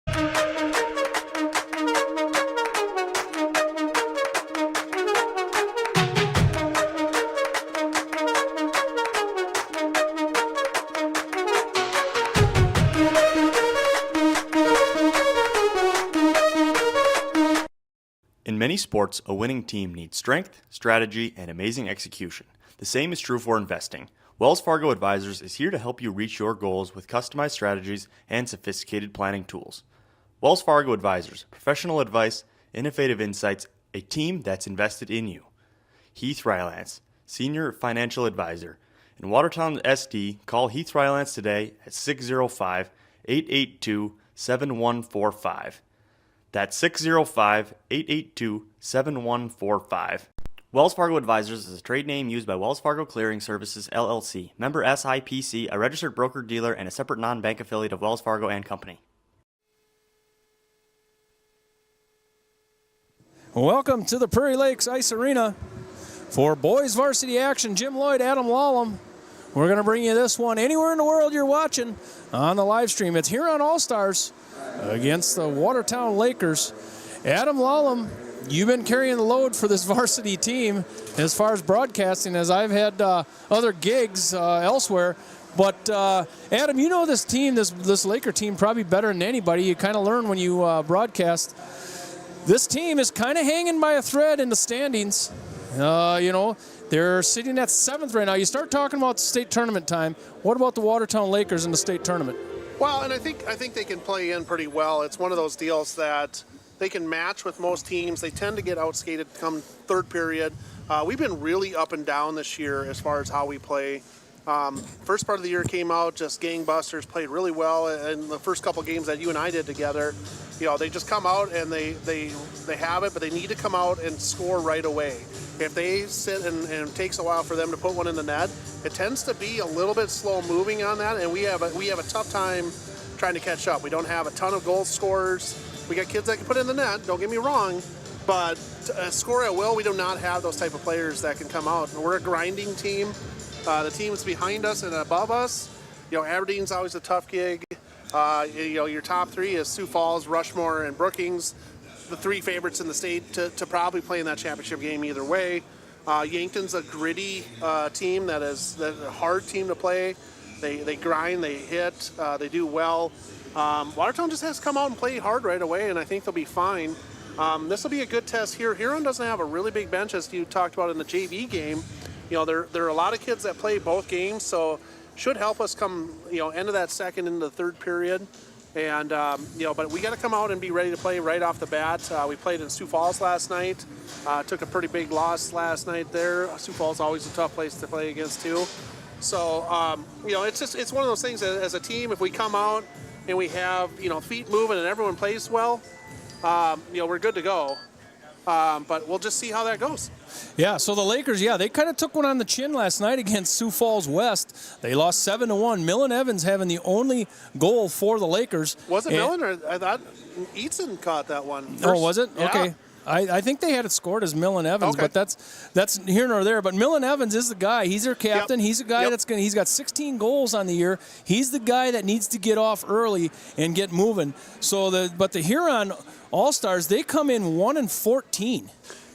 In many sports, a winning team needs strength, strategy, and amazing execution. The same is true for investing. Wells Fargo Advisors is here to help you reach your goals with customized strategies and sophisticated planning tools. Wells Fargo Advisors, professional advice, innovative insights, a team that's invested in you. Heath Rylance, Senior Financial Advisor. In Watertown, SD, call Heath Rylance today at 605-882-7145. That's 605-882-7145. Wells Fargo Advisors is a trade name used by Wells Fargo Clearing Services, LLC, member SIPC, a registered broker-dealer, and a separate non-bank affiliate of Wells Fargo and Company. Welcome to the Prairie Lakes Ice Arena for boys varsity action. Jim Lloyd, Adam Lallam. We're going to bring you this one anywhere in the world you're watching on the live stream. It's Huron All-Stars against the Watertown Lakers. Adam Lallam, you've been carrying the load for this varsity team as far as broadcasting, as I've had other gigs elsewhere. But Adam, you know this team, this Laker team, probably better than anybody. You kind of learn when you broadcast. This team is kind of hanging by a thread in the standings. They're sitting at 7th right now. You start talking about state tournament time. What about the Watertown Lakers in the state tournament? Well, and I think they can play in pretty well. It's one of those deals that they can match with most teams. They tend to get outskated come third period. We've been really up and down this year as far as how we play. First part of the year came out just gangbusters, played really well in the first couple games that you and I did together. They just come out and they have it, but they need to come out and score right away. If they sit and it takes a while for them to put one in the net, it tends to be a little bit slow moving on that, and we have a tough time trying to catch up. We don't have a ton of goal scorers. We got kids that can put in the net, don't get me wrong, but score at will, we do not have those type of players that can come out. We're a grinding team. The teams behind us and above us, Aberdeen's always a tough gig. Your top three is Sioux Falls, Rushmore, and Brookings, the three favorites in the state to probably play in that championship game either way. Yankton's a gritty team that's a hard team to play. They grind, they hit, they do well. Watertown just has to come out and play hard right away, and I think they'll be fine. This will be a good test here. Huron doesn't have a really big bench, as you talked about in the JV game. There are a lot of kids that play both games, so should help us come end of that second into the third period. And but we got to come out and be ready to play right off the bat. We played in Sioux Falls last night. Took a pretty big loss last night there. Sioux Falls is always a tough place to play against too. So it's one of those things as a team. If we come out and we have feet moving and everyone plays well, we're good to go. But we'll just see how that goes. Yeah, so the Lakers, they kind of took one on the chin last night against Sioux Falls West. They lost 7-1. Millen Evans having the only goal for the Lakers. Was it Millen, or I thought Eaton caught that one first? Oh, was it? Yeah. Okay. I think they had it scored as Millen Evans, okay. But that's here nor there. But Millen Evans is the guy. He's their captain. Yep. He's a guy he's got 16 goals on the year. He's the guy that needs to get off early and get moving. But the Huron All-Stars, they come in 1-14.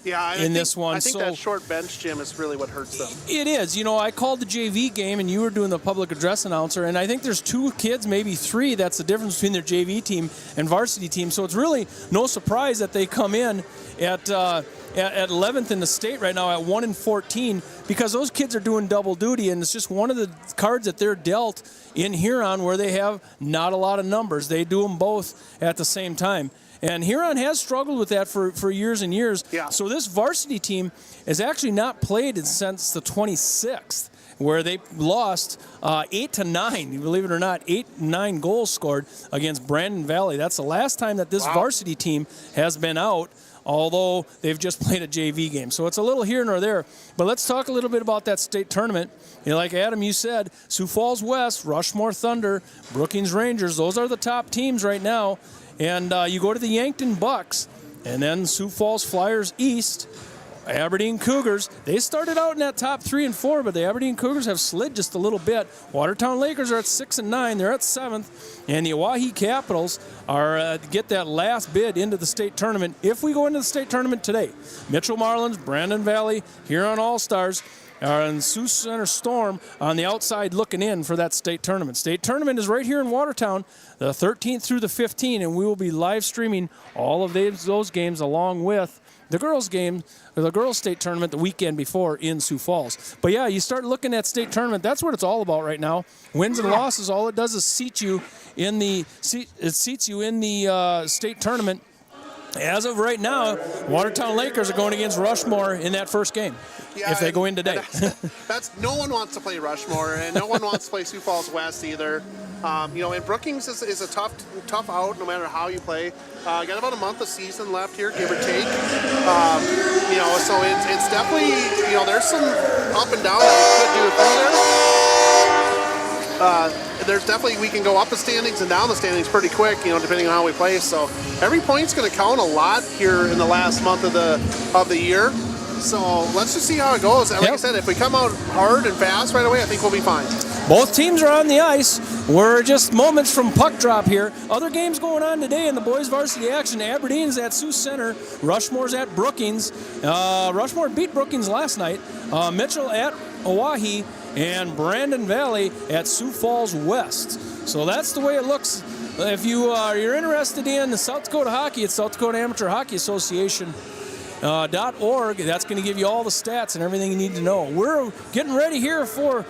Yeah, this one. I think that short bench, Jim, is really what hurts them. It is. I called the JV game, and you were doing the public address announcer, and I think there's 2 kids, maybe 3, that's the difference between their JV team and varsity team. So it's really no surprise that they come in at 11th in the state right now at 1-14, because those kids are doing double duty, and it's just one of the cards that they're dealt in Huron where they have not a lot of numbers. They do them both at the same time. And Huron has struggled with that for years and years. Yeah. So this varsity team has actually not played since the 26th, where they lost 8-9. Believe it or not, 8-9 goals scored against Brandon Valley. That's the last time that this varsity team has been out, although they've just played a JV game. So it's a little here nor there. But let's talk a little bit about that state tournament. Like Adam, you said, Sioux Falls West, Rushmore Thunder, Brookings Rangers, those are the top teams right now. And you go to the Yankton Bucks, and then Sioux Falls Flyers East, Aberdeen Cougars, they started out in that top 3 and 4, but the Aberdeen Cougars have slid just a little bit. Watertown Lakers are at 6 and 9, they're at 7th, and the Oahe Capitals are get that last bid into the state tournament. If we go into the state tournament today, Mitchell Marlins, Brandon Valley, Huron All-Stars, and Sioux Center Storm on the outside looking in for that state tournament. State tournament is right here in Watertown, the 13th through the 15th, and we will be live streaming all of those games along with the girls' game, the girls' state tournament the weekend before in Sioux Falls. But yeah, you start looking at state tournament. That's what it's all about right now. Wins and losses, all it does is seat you in the state tournament. As of right now, Watertown Lakers are going against Rushmore in that first game. Yeah, if they go in today. That's no one wants to play Rushmore, and no one wants to play Sioux Falls West either. And Brookings is a tough out no matter how you play. Got about a month of season left here, give or take. So it's definitely, there's some up and down that we could do through there. There's definitely, we can go up the standings and down the standings pretty quick, depending on how we play. So every point's going to count a lot here in the last month of the year. So let's just see how it goes. And like I said, if we come out hard and fast right away, I think we'll be fine. Both teams are on the ice. We're just moments from puck drop here. Other games going on today in the boys varsity action. Aberdeen's at Sioux Center. Rushmore's at Brookings. Rushmore beat Brookings last night. Mitchell at Oahe. And Brandon Valley at Sioux Falls West. So that's the way it looks. If you're interested in the South Dakota Hockey, it's South Dakota Amateur Hockey Association. .org. That's going to give you all the stats and everything you need to know. We're getting ready here for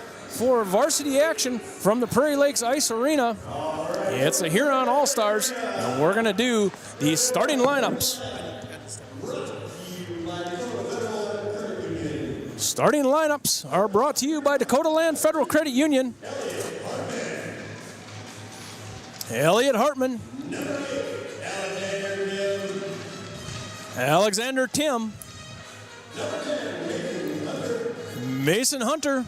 varsity action from the Prairie Lakes Ice Arena. It's the Huron All-Stars, and we're going to do the starting lineups. Starting lineups are brought to you by Dakota Land Federal Credit Union. Elliot Hartman. Alexander Tim. Mason Hunter.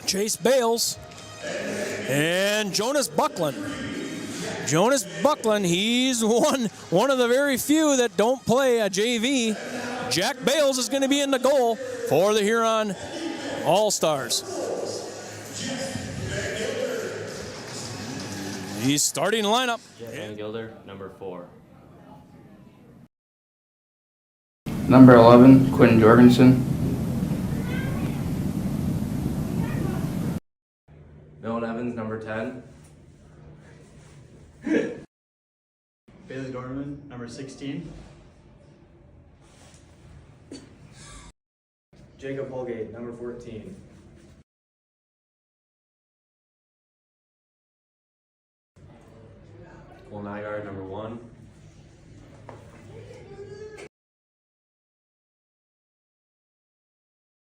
Chase Bales. And Jonas Buckland. Jonas Buckland, he's one of the very few that don't play a JV. Jack Bales is going to be in the goal for the Huron All-Stars. He's starting lineup. Van Gilder, number 4. Number 11, Quinn Jorgensen. Nolan Evans, number 10. Bailey Dorman, number 16. Jacob Holgate, number 14. Cole Nygaard, number 1.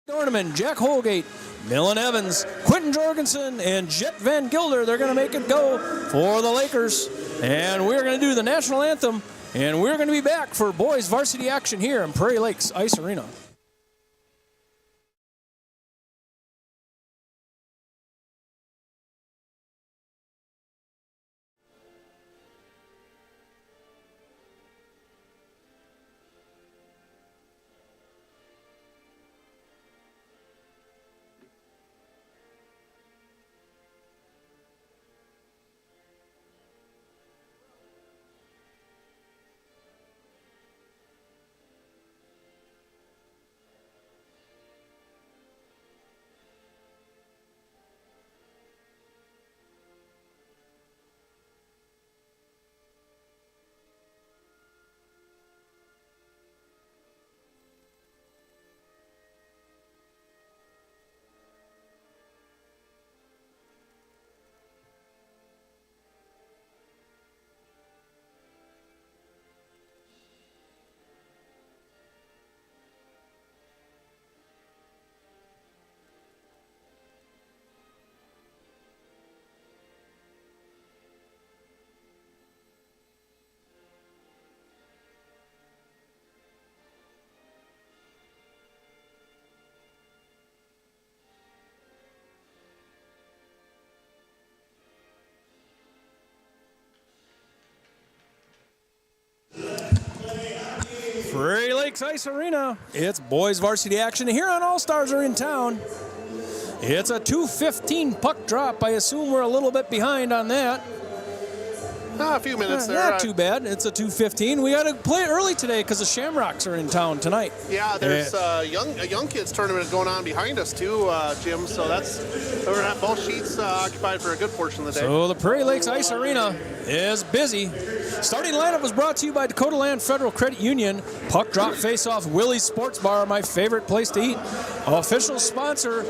Dornman, Jack Holgate, Millen Evans, Quentin Jorgensen, and Jet Van Gilder. They're going to make it go for the Lakers. And we're going to do the national anthem. And we're going to be back for boys varsity action here in Prairie Lakes Ice Arena. Lakes Ice Arena. It's boys varsity action. The Huron All-Stars are in town. It's a 2:15 puck drop. I assume we're a little bit behind on that. A few minutes there. Not too bad. It's a 2:15. We got to play early today because the Shamrocks are in town tonight. Yeah, there's a young kids tournament going on behind us too, Jim. So we're gonna have both sheets occupied for a good portion of the day. So the Prairie Lakes Ice Arena is busy. Starting lineup was brought to you by Dakota Land Federal Credit Union. Puck drop face-off Willie's Sports Bar, my favorite place to eat. Officials sponsor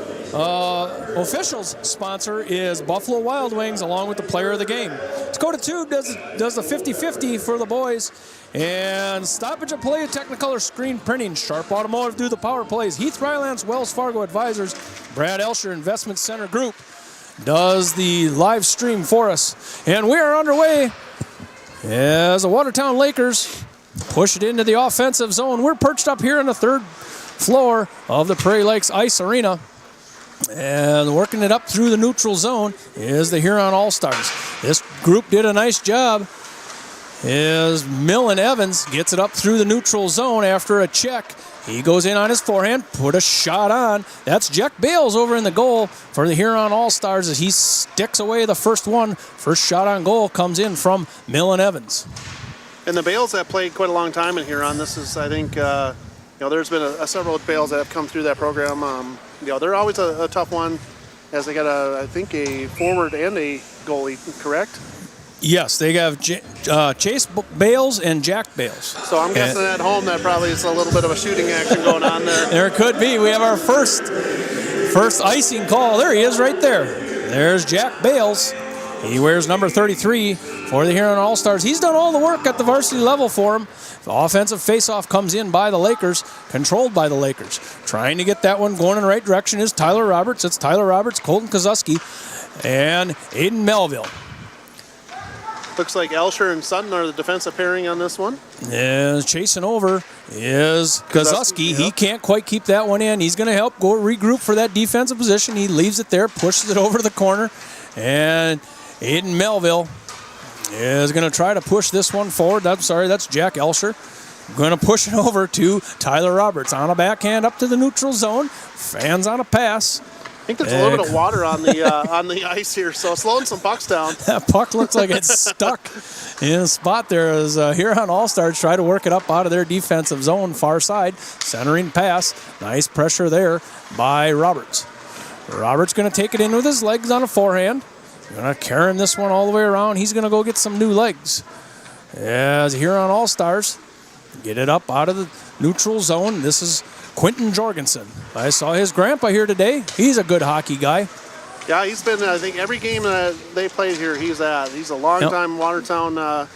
is Buffalo Wild Wings, along with the player of the game. Dakota Tube does the 50-50 for the boys. And stoppage of play at Technicolor Screen Printing. Sharp Automotive do the power plays. Heath Rylance, Wells Fargo Advisors. Brad Elsher Investment Center Group does the live stream for us. And we are underway as the Watertown Lakers push it into the offensive zone. We're perched up here on the third floor of the Prairie Lakes Ice Arena. And working it up through the neutral zone is the Huron All-Stars. This group did a nice job as Millen Evans gets it up through the neutral zone after a check. He goes in on his forehand, put a shot on. That's Jack Bales over in the goal for the Huron All-Stars as he sticks away the first one. First shot on goal comes in from Millen Evans. And the Bales have played quite a long time in Huron. This is, I think, there's been several Bales that have come through that program. They're always a tough one as they got, I think, a forward and a goalie, correct? Yes, they have Chase Bales and Jack Bales. So I'm guessing at home that probably is a little bit of a shooting action going on there. There could be. We have our first icing call. There he is right there. There's Jack Bales. He wears number 33 for the Huron All-Stars. He's done all the work at the varsity level for him. The offensive faceoff comes in by the Lakers, controlled by the Lakers. Trying to get that one going in the right direction is Tyler Roberts. It's Tyler Roberts, Colton Kozuski, and Aiden Melville. Looks like Elsher and Sutton are the defensive pairing on this one. And chasing over is Kozuski. Yep. He can't quite keep that one in. He's going to help go regroup for that defensive position. He leaves it there, pushes it over to the corner, and Aiden Melville is going to try to push this one forward. That's Jack Elsher. Going to push it over to Tyler Roberts on a backhand up to the neutral zone. Fans on a pass. I think there's a little bit of water on the ice here, so slowing some pucks down. That puck looks like it's stuck in a spot there as Huron All-Stars try to work it up out of their defensive zone, far side. Centering pass. Nice pressure there by Roberts. Roberts going to take it in with his legs on a forehand. Going to carry this one all the way around. He's going to go get some new legs. As Huron All-Stars get it up out of the neutral zone. This is Quentin Jorgensen. I saw his grandpa here today. He's a good hockey guy. Yeah, he's been, I think, every game that they played here, he's at. He's a long-time Watertown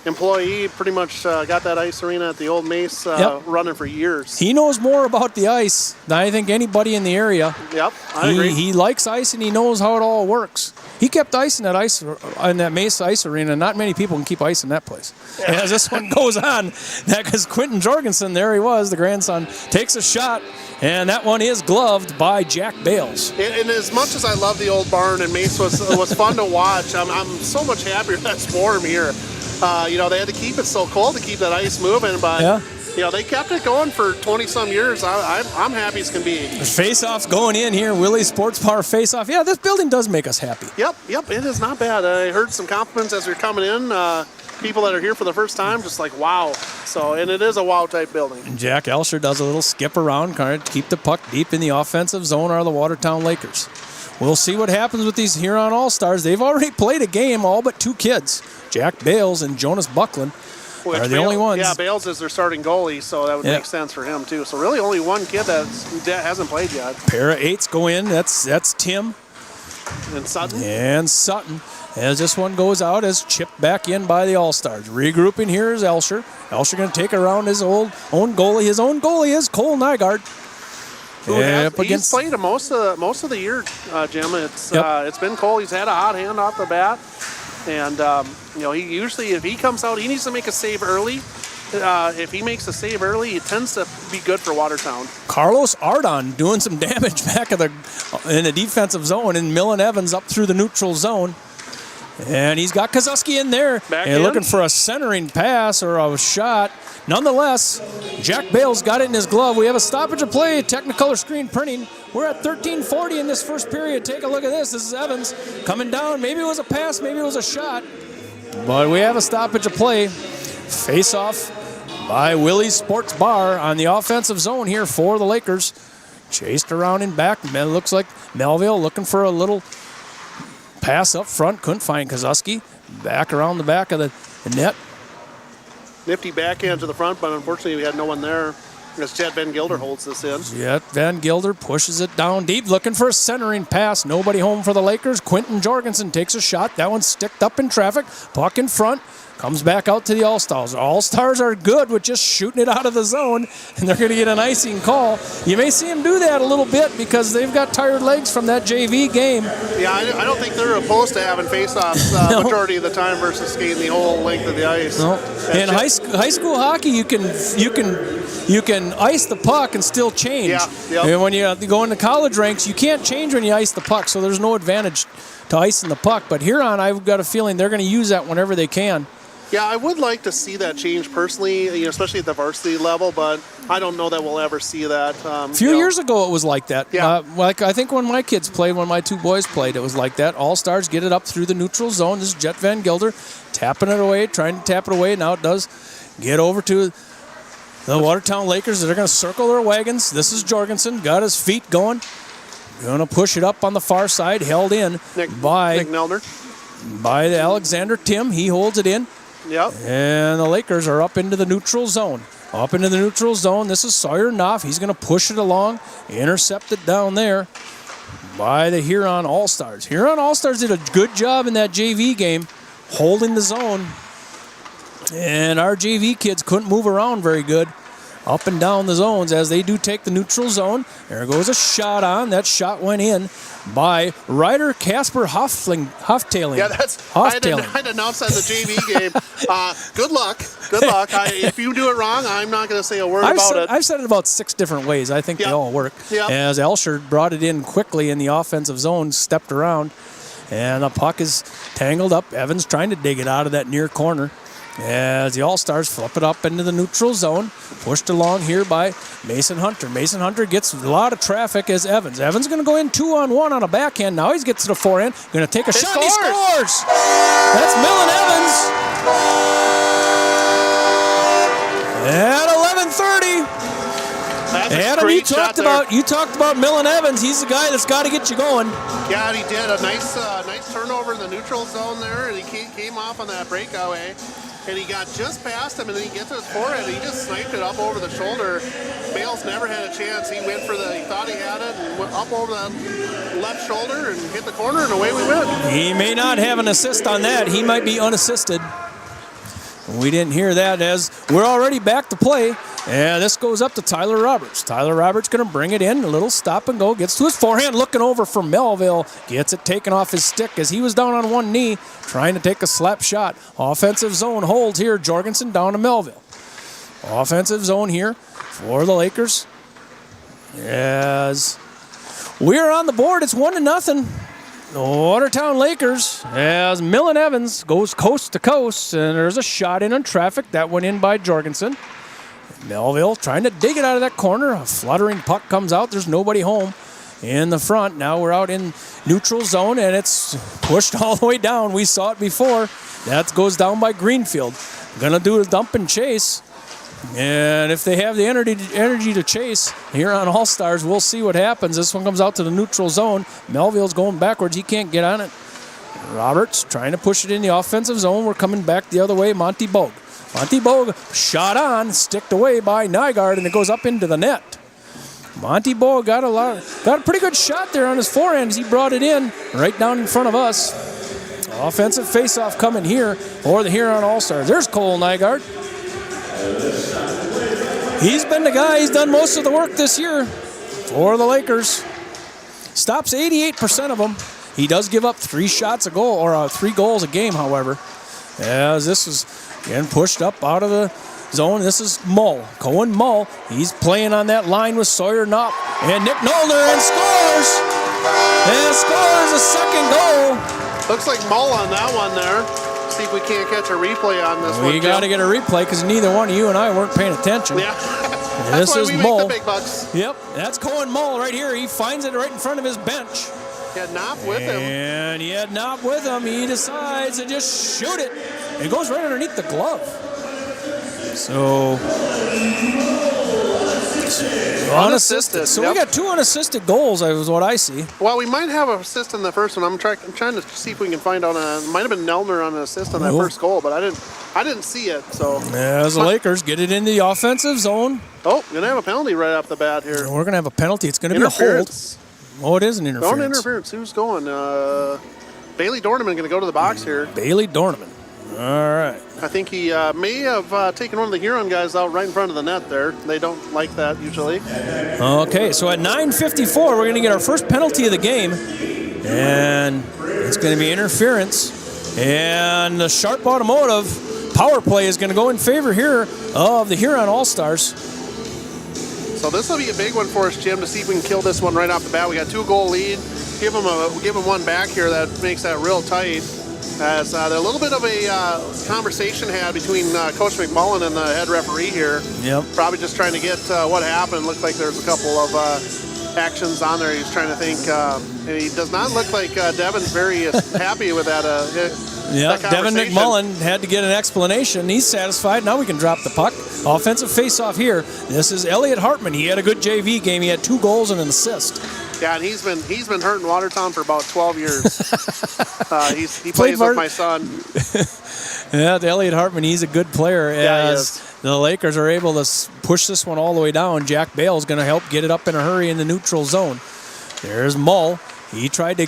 employee. Pretty much got that ice arena at the old Mace running for years. He knows more about the ice than I think anybody in the area. Yep, I agree. He likes ice and he knows how it all works. He kept ice in that Mace ice arena. Not many people can keep ice in that place. Yeah. As this one goes on, because Quentin Jorgensen, there he was, the grandson, takes a shot, and that one is gloved by Jack Bales. And as much as I love the old barn and Mace was fun to watch, I'm so much happier that's warm here. They had to keep it so cold to keep that ice moving, but they kept it going for 20-some years. I'm happy as can be. Face-off going in here, Willie's Sports Bar face-off. Yeah, this building does make us happy. Yep, it is not bad. I heard some compliments as we were coming in. People that are here for the first time, just like, wow. And it is a wow-type building. And Jack Elsher does a little skip around, kind of keep the puck deep in the offensive zone are the Watertown Lakers. We'll see what happens with these Huron All-Stars. They've already played a game, all but two kids. Jack Bales and Jonas Buckland are the only ones. Yeah, Bales is their starting goalie, so that would make sense for him, too. So really only one kid that hasn't played yet. Pair of eights go in. That's Tim. And Sutton. As this one goes out, is chipped back in by the All-Stars. Regrouping here is Elsher. Elsher going to take around his own goalie. His own goalie is Cole Nygaard. He's played most of the year, Jim. It's been Cole. He's had a hot hand off the bat. And, he usually, if he comes out, he needs to make a save early. If he makes a save early, it tends to be good for Watertown. Carlos Ardon doing some damage back in the defensive zone, and Millen Evans up through the neutral zone. And he's got Kozuski in there. And looking for a centering pass or a shot. Nonetheless, Jack Bales got it in his glove. We have a stoppage of play, Technicolor screen printing. We're at 13:40 in this first period. Take a look at this. This is Evans coming down. Maybe it was a pass, maybe it was a shot. But we have a stoppage of play. Face-off by Willie's Sports Bar on the offensive zone here for the Lakers. Chased around in back. It looks like Melville looking for a little pass up front. Couldn't find Kozuski. Back around the back of the net. Nifty backhand to the front, but unfortunately we had no one there as Chad Van Gilder holds this in. Yet Van Gilder pushes it down deep, looking for a centering pass. Nobody home for the Lakers. Quentin Jorgensen takes a shot. That one's sticked up in traffic. Puck in front. Comes back out to the All-Stars. All-Stars are good with just shooting it out of the zone, and they're going to get an icing call. You may see them do that a little bit because they've got tired legs from that JV game. Yeah, I don't think they're opposed to having face-offs No. majority of the time versus skating the whole length of the ice. No. In high school hockey, you can ice the puck and still change. Yeah, yep. And when you go into college ranks, you can't change when you ice the puck, so there's no advantage to icing the puck. But Huron, I've got a feeling they're going to use that whenever they can. Yeah, I would like to see that change personally, especially at the varsity level, but I don't know that we'll ever see that. A few years ago, it was like that. Yeah. Like I think when my kids played, when my two boys played, it was like that. All-Stars get it up through the neutral zone. This is Jet Van Gilder tapping it away, trying to tap it away. Now it does get over to the Watertown Lakers. They're going to circle their wagons. This is Jorgensen, got his feet going. Going to push it up on the far side, held in by Nick Nelder. By the Alexander Tim. He holds it in. Yep. And the Lakers are up into the neutral zone. Up into the neutral zone. This is Sawyer Knopf. He's going to push it along. Intercepted down there by the Huron All-Stars. Huron All-Stars did a good job in that JV game holding the zone. And our JV kids couldn't move around very good up and down the zones as they do take the neutral zone. There goes a shot on. That shot went in by Ryder Casper Hoftailing. Yeah, I'd announced that in the JV game. Good luck. Good luck. If you do it wrong, I'm not going to say a word about it. I've said it about 6 different ways. I think they all work. Yep. As Elsher brought it in quickly in the offensive zone, stepped around, and the puck is tangled up. Evans trying to dig it out of that near corner. As the All-Stars flip it up into the neutral zone, pushed along here by Mason Hunter. Mason Hunter gets a lot of traffic as Evans. Evans going to go in 2-on-1 on a backhand. Now he gets to the forehand. Going to take a shot. He scores! That's Millen Evans. At 11:30. Adam, you talked about Millen Evans. He's the guy that's got to get you going. Yeah, he did a nice turnover in the neutral zone there, and he came off on that breakaway. And he got just past him, and then he gets to his forehead, and he just sniped it up over the shoulder. Bales never had a chance. He went he thought he had it, and went up over that left shoulder and hit the corner, and away we went. He may not have an assist on that. He might be unassisted. We didn't hear that as we're already back to play. And this goes up to Tyler Roberts. Tyler Roberts going to bring it in. A little stop and go. Gets to his forehand. Looking over for Melville. Gets it taken off his stick as he was down on one knee trying to take a slap shot. Offensive zone holds here. Jorgensen down to Melville. Offensive zone here for the Lakers. As we're on the board, it's 1-0. The Watertown Lakers as Millen Evans goes coast to coast. And there's a shot in on traffic. That went in by Jorgensen. Melville trying to dig it out of that corner. A fluttering puck comes out. There's nobody home in the front. Now we're out in neutral zone, and it's pushed all the way down. We saw it before. That goes down by Greenfield. Gonna do a dump and chase. And if they have the energy to chase here on All-Stars, we'll see what happens. This one comes out to the neutral zone. Melville's going backwards. He can't get on it. Roberts trying to push it in the offensive zone. We're coming back the other way. Monty Bogue. Monty Bogue shot on, sticked away by Nygaard, and it goes up into the net. Monty Bogue got a pretty good shot there on his forehand as he brought it in right down in front of us. Offensive faceoff coming here for the Huron All-Stars. There's Cole Nygaard. He's been the guy. He's done most of the work this year for the Lakers. Stops 88% of them. He does give up 3 shots a goal, or 3 goals a game, however. As this is again pushed up out of the zone. This is Mull. Cohen Mull. He's playing on that line with Sawyer Knopf. And Nick Nolder and scores! And scores a second goal Looks like Mull on that one there. See if we can't catch a replay on this one. We got to get a replay because neither one of you and I weren't paying attention. Yeah. This That's why is we Mull. make the big bucks. Yep, that's Cohen Mull right here. He finds it right in front of his bench. He had Knopf with him. And he had Knopf with him. He decides to just shoot it. It goes right underneath the glove. So unassisted. So we got 2 unassisted goals, is what I see. Well, we might have an assist in the first one. I'm trying to see if we can find out. Might have been Nelner on an assist on that first goal, but I didn't see it. So as the Lakers get it into the offensive zone. Oh, gonna have a penalty right off the bat here. We're gonna have a penalty. It's gonna be a hold. Oh, it is an interference. Don't interference. Who's going? Bailey Dorneman gonna go to the box here. Bailey Dorneman. All right. I think he may have taken one of the Huron guys out right in front of the net there. They don't like that usually. Okay, so at 9:54, we're going to get our first penalty of the game. And it's going to be interference. And the Sharp Automotive power play is going to go in favor here of the Huron All-Stars. So this will be a big one for us, Jim, to see if we can kill this one right off the bat. We got 2-goal lead. Give them one back here that makes that real tight. As a little bit of a conversation had between Coach McMullen and the head referee here. Yep. Probably just trying to get what happened. Looked like there's a couple of actions on there. He's trying to think. And he does not look like Devin's very happy with that. Yeah, Devin McMullen had to get an explanation. He's satisfied. Now we can drop the puck. Offensive face-off here. This is Elliot Hartman. He had a good JV game. He had 2 goals and an assist. Yeah, and he's been hurting Watertown for about 12 years. He plays with my son. Yeah, Elliot Hartman, he's a good player. As the Lakers are able to push this one all the way down, Jack Bale's going to help get it up in a hurry in the neutral zone. There's Mull. He tried to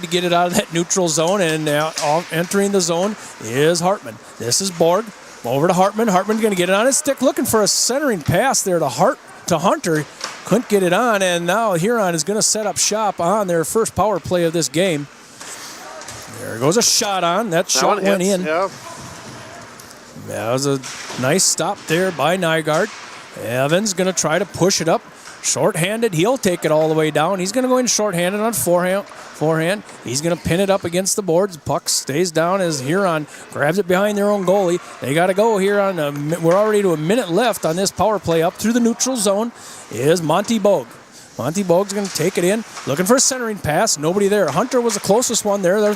get it out of that neutral zone, and now entering the zone is Hartman. This is Borg. Over to Hartman. Hartman's going to get it on his stick, looking for a centering pass there to Hunter. Couldn't get it on, and now Huron is going to set up shop on their first power play of this game. There goes a shot on. That shot went in. Yeah. That was a nice stop there by Nygaard. Evans going to try to push it up. Short-handed, he'll take it all the way down. He's going to go in short-handed on forehand. He's going to pin it up against the boards. Puck stays down as Huron grabs it behind their own goalie. They got to go here we're already to a minute left on this power play. Up through the neutral zone is Monty Bogue. Monty Bogue's going to take it in, looking for a centering pass. Nobody there. Hunter was the closest one there. Their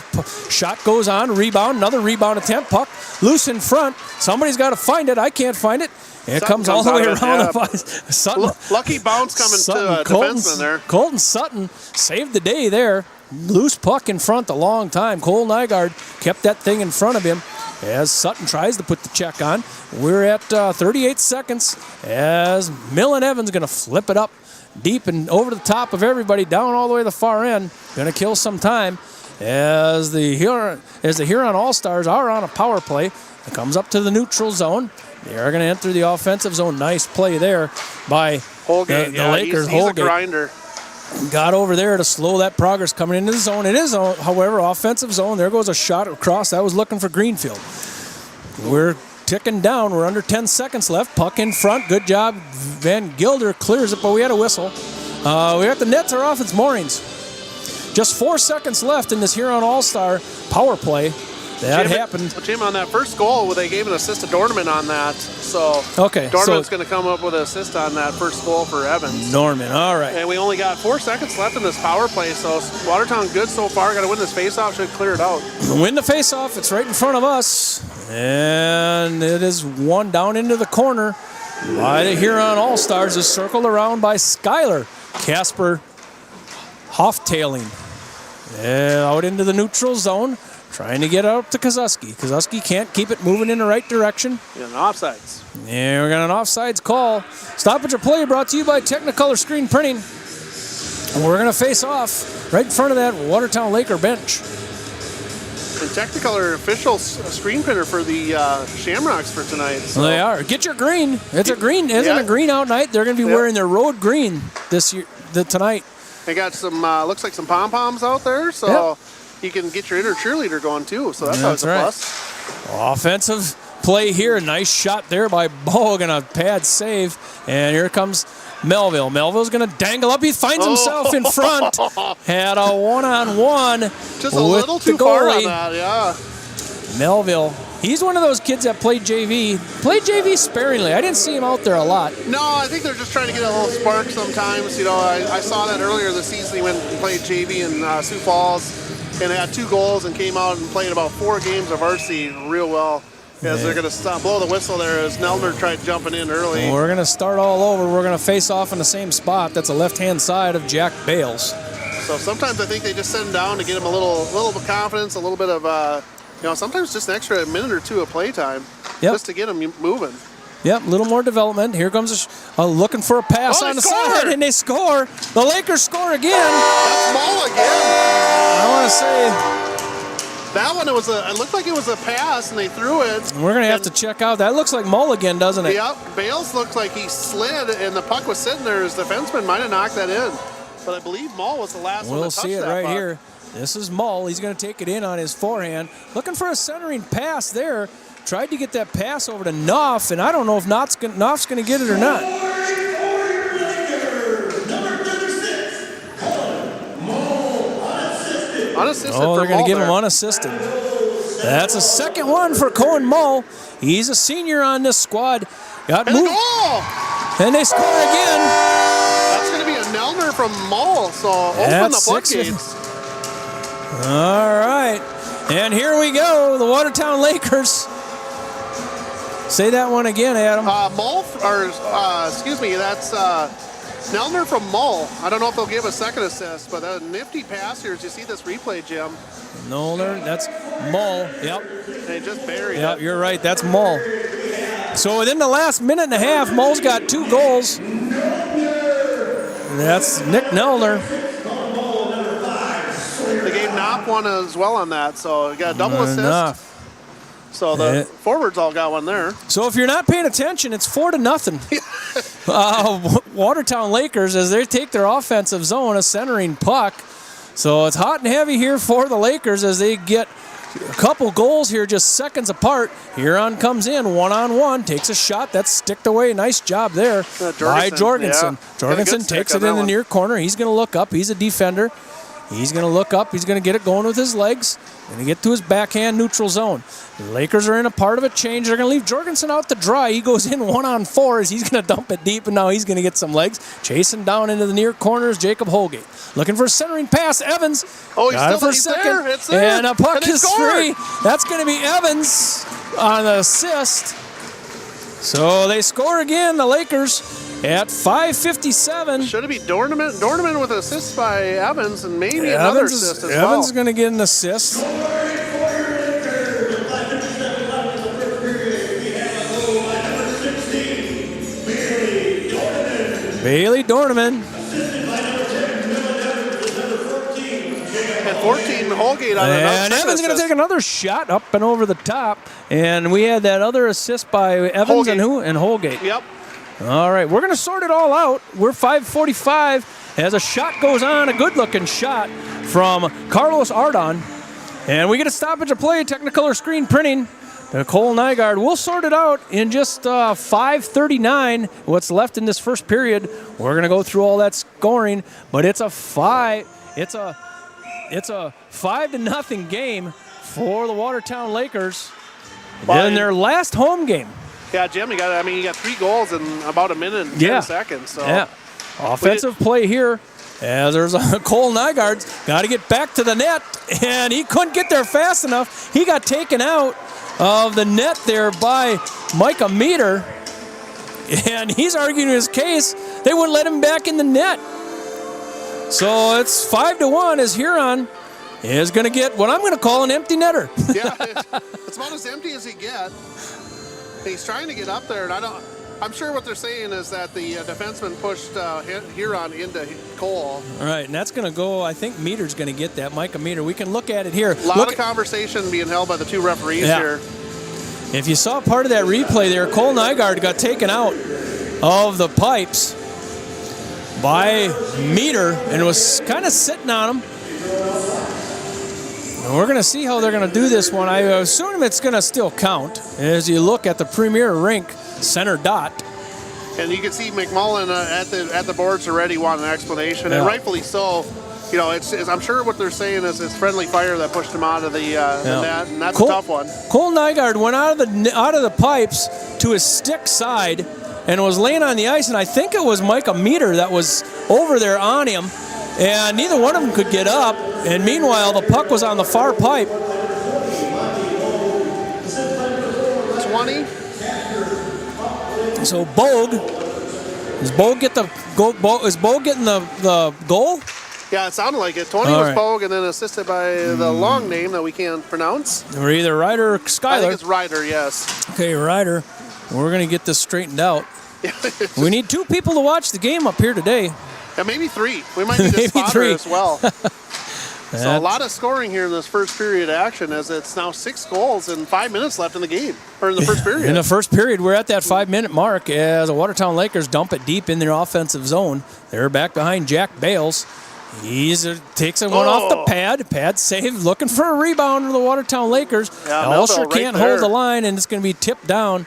shot goes on, rebound, another rebound attempt. Puck loose in front. Somebody's got to find it. I can't find it. It comes all the way around. Sutton. Lucky bounce coming to a defenseman there. Colton Sutton saved the day there. Loose puck in front a long time. Cole Nygaard kept that thing in front of him as Sutton tries to put the check on. We're at 38 seconds as Millen Evans going to flip it up deep and over the top of everybody, down all the way to the far end. Going to kill some time as the Huron All-Stars are on a power play. It comes up to the neutral zone. They are going to enter the offensive zone. Nice play there by Holgate. the Lakers. He's Holgate a grinder. got over there to slow that progress coming into the zone. It is, however, offensive zone. There goes a shot across. That was looking for Greenfield. We're ticking down. We're under 10 seconds left. Puck in front. Good job. Van Gilder clears it, but we had a whistle. We got the nets are off its moorings. Just 4 seconds left in this Huron All-Star power play. That happened. Jim, on that first goal, they gave an assist to Dorneman on that. So Dorneman's going to come up with an assist on that first goal for Evans. Norman, all right. And we only got 4 seconds left in this power play, so Watertown good so far. Got to win this faceoff, should clear it out. Win the faceoff. It's right in front of us. And it is one down into the corner by the Huron All-Stars. Is circled around by Skylar Casper Hoftailing. Out into the neutral zone. Trying to get out to Kozuski. Kozuski can't keep it moving in the right direction. Yeah, offsides. Yeah, we got an offsides call. Stoppage of play brought to you by Technicolor Screen Printing. And we're going to face off right in front of that Watertown Laker bench. And Technicolor official screen printer for the Shamrocks for tonight. So. Well, they are. Get your green. It's a green. Isn't a green out night? They're going to be wearing their road green this year, tonight. They got some, looks like some pom-poms out there, so you can get your inner cheerleader going too, so that's always a plus. Offensive play here. Nice shot there by Bogue and a pad save. And here comes Melville. Melville's going to dangle up. He finds himself in front. Had a one-on-one Just a little too far on that, yeah. Melville. He's one of those kids that played JV. Played JV sparingly. I didn't see him out there a lot. No, I think they're just trying to get a little spark sometimes. You know, I saw that earlier this season. He went and played JV in Sioux Falls and had 2 goals and came out and played about 4 games of varsity real well. As they're going to blow the whistle there as Nelner tried jumping in early. We're going to start all over. We're going to face off in the same spot. That's the left-hand side of Jack Bales. So sometimes I think they just send him down to get him a little bit of confidence, a little bit of, you know, sometimes just an extra minute or 2 of play time just to get him moving. Yep, a little more development. Here comes looking for a pass on the side, and they score. The Lakers score again. That's Mull again. I want to say that one, it looked like it was a pass, and they threw it. We're going to have to check out. That looks like Mull again, doesn't it? Yep, Bales looked like he slid, and the puck was sitting there. His defenseman might have knocked that in. But I believe Mull was the last one to touch that puck. We'll see it right here. This is Mull. He's going to take it in on his forehand. Looking for a centering pass there. Tried to get that pass over to Knopf, and I don't know if Knopf's going to get it or not. Unassisted they're going to give him there. unassisted. That's a second one for Cohen Mull. He's a senior on this squad. Got and moved. a goal! And they score again. That's going to be a Nelner from Mull, so open the floodgates. All right. And here we go, the Watertown Lakers. Say that one again, Adam. That's Nelner from Mull. I don't know if they'll give a second assist, but a nifty pass here. As you see this replay, Jim. Nelner, that's Mull. Yep. They just buried it. Yep, you're right. That's Mull. So within the last minute and a half, Mull's got 2 goals. That's Nick Nelner. They gave Knopp one as well on that, so you got a double assist. So the forwards all got one there. So if you're not paying attention, it's 4-0. Watertown Lakers as they take their offensive zone, a centering puck. So it's hot and heavy here for the Lakers as they get a couple goals here just seconds apart. Huron comes in one-on-one, takes a shot. That's sticked away. Nice job there by Jorgensen. Yeah. Jorgensen takes it in the near corner. He's going to look up. He's a defender. He's going to look up. He's going to get it going with his legs. Going to get to his backhand neutral zone. The Lakers are in a part of a change. They're going to leave Jorgensen out to dry. He goes in 1-on-4 as he's going to dump it deep, and now he's going to get some legs. Chasing down into the near corners, Jacob Holgate. Looking for a centering pass. Evans got it for a second. There. It's there. And a puck is free. That's going to be Evans on the assist. So they score again, the Lakers, at 5:57. Should it be Dorneman? Dorneman with an assist by Evans and maybe another assist as well. Evans is going to get an assist. Bailey Dorneman. And 14, Holgate on another And Evans going to take another shot up and over the top. And we had that other assist by Evans Holgate. and who? And Holgate. Yep. All right, we're going to sort it all out. We're 5:45 as a shot goes on, a good-looking shot from Carlos Ardon. And we get a stoppage of play, Technicolor screen printing. Cole Nygaard. We'll sort it out in just 5:39. What's left in this first period? We're going to go through all that scoring, but it's a 5-0 game for the Watertown Lakers in their last home game. Yeah, Jim, you got 3 goals in about a minute and 10 seconds. So. Yeah. Offensive play here. As there's Cole Nygaard's got to get back to the net, and he couldn't get there fast enough. He got taken out of the net there by Micah Meter, and he's arguing his case. They wouldn't let him back in the net. So it's 5-1 as Huron is going to get what I'm going to call an empty netter. Yeah, it's about as empty as he gets. He's trying to get up there, and I'm sure what they're saying is that the defenseman pushed Huron into Cole. All right, and that's going to go, I think Meter's going to get that, Micah Meter. We can look at it here. A lot of conversation being held by the 2 referees here. If you saw part of that replay there, Cole Nygaard got taken out of the pipes by Meter and was kind of sitting on him. And we're going to see how they're going to do this one. I assume it's going to still count as you look at the Premier Rink center dot. And you can see McMullen at the boards already want an explanation, and rightfully so. You know, it's I'm sure what they're saying is it's friendly fire that pushed him out of the net, and that's a tough one. Cole Nygaard went out of the pipes to his stick side and was laying on the ice, and I think it was Micah Meter that was over there on him, and neither one of them could get up. And meanwhile, the puck was on the far pipe. 20. So Bogue, is Bogue getting the goal? Yeah, it sounded like it. 20 was Bogue, and then assisted by the long name that we can't pronounce. Or either Ryder or Skyler. I think it's Ryder, yes. Okay, Ryder. We're going to get this straightened out. We need 2 people to watch the game up here today. Yeah, maybe 3. We might need a spotter as well. So a lot of scoring here in this first period action, as it's now 6 goals and 5 minutes left in the game, or in the first period. In the first period, we're at that 5-minute mark as the Watertown Lakers dump it deep in their offensive zone. They're back behind Jack Bales. He takes one off the pad. Pad saved, looking for a rebound for the Watertown Lakers. Yeah, Elsher can't hold the line, and it's going to be tipped down.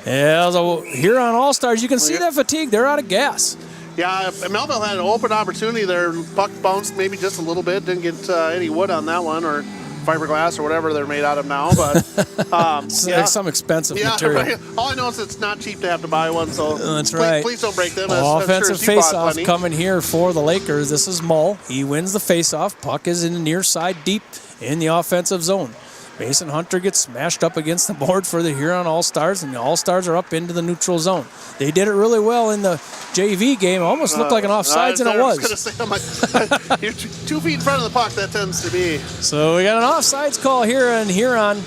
As a Huron All-Stars, you can see that fatigue. They're out of gas. Yeah, Melville had an open opportunity there. Puck bounced maybe just a little bit. Didn't get any wood on that one, or fiberglass or whatever they're made out of now. But Like some expensive material. Right. All I know is it's not cheap to have to buy one. So that's right. Please don't break them. Offensive face-off coming here for the Lakers. This is Mull. He wins the face-off. Puck is in the near side deep in the offensive zone. Mason Hunter gets smashed up against the board for the Huron All-Stars, and the All-Stars are up into the neutral zone. They did it really well in the JV game. It almost looked like an offsides, and it was. I was going to say, you're 2 feet in front of the puck, that tends to be. So we got an offsides call here, and Huron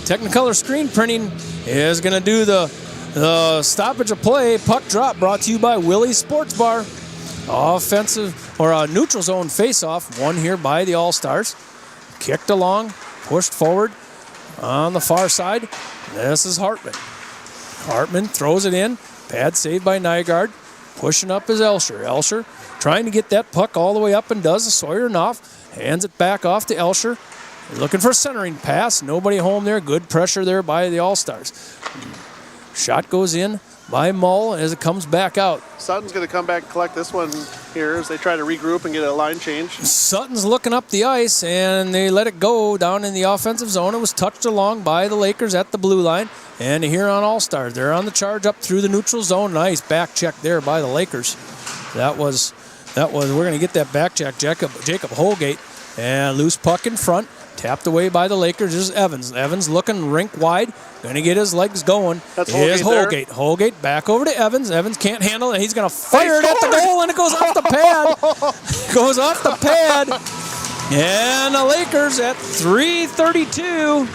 Technicolor Screen Printing is going to do the stoppage of play. Puck drop brought to you by Willie's Sports Bar. Offensive, or a neutral zone face-off, won here by the All-Stars. Kicked along. Pushed forward on the far side. This is Hartman. Hartman throws it in. Pad saved by Nygaard. Pushing up is Elsher. Elsher trying to get that puck all the way up and does. Sawyer Knopf hands it back off to Elsher. Looking for a centering pass. Nobody home there. Good pressure there by the All-Stars. Shot goes in by Mull as it comes back out. Sutton's going to come back and collect this one here as they try to regroup and get a line change. Sutton's looking up the ice, and they let it go down in the offensive zone. It was touched along by the Lakers at the blue line, and the Huron All-Stars. They're on the charge up through the neutral zone. Nice back check there by the Lakers. That was. We're going to get that back check. Jacob Holgate, and loose puck in front. Tapped away by the Lakers. There's Evans. Evans looking rink wide. Going to get his legs going. That's Holgate. Holgate back over to Evans. Evans can't handle it. He's going to fire it at the goal, and it goes off the pad. Goes off the pad. And the Lakers at 3:32.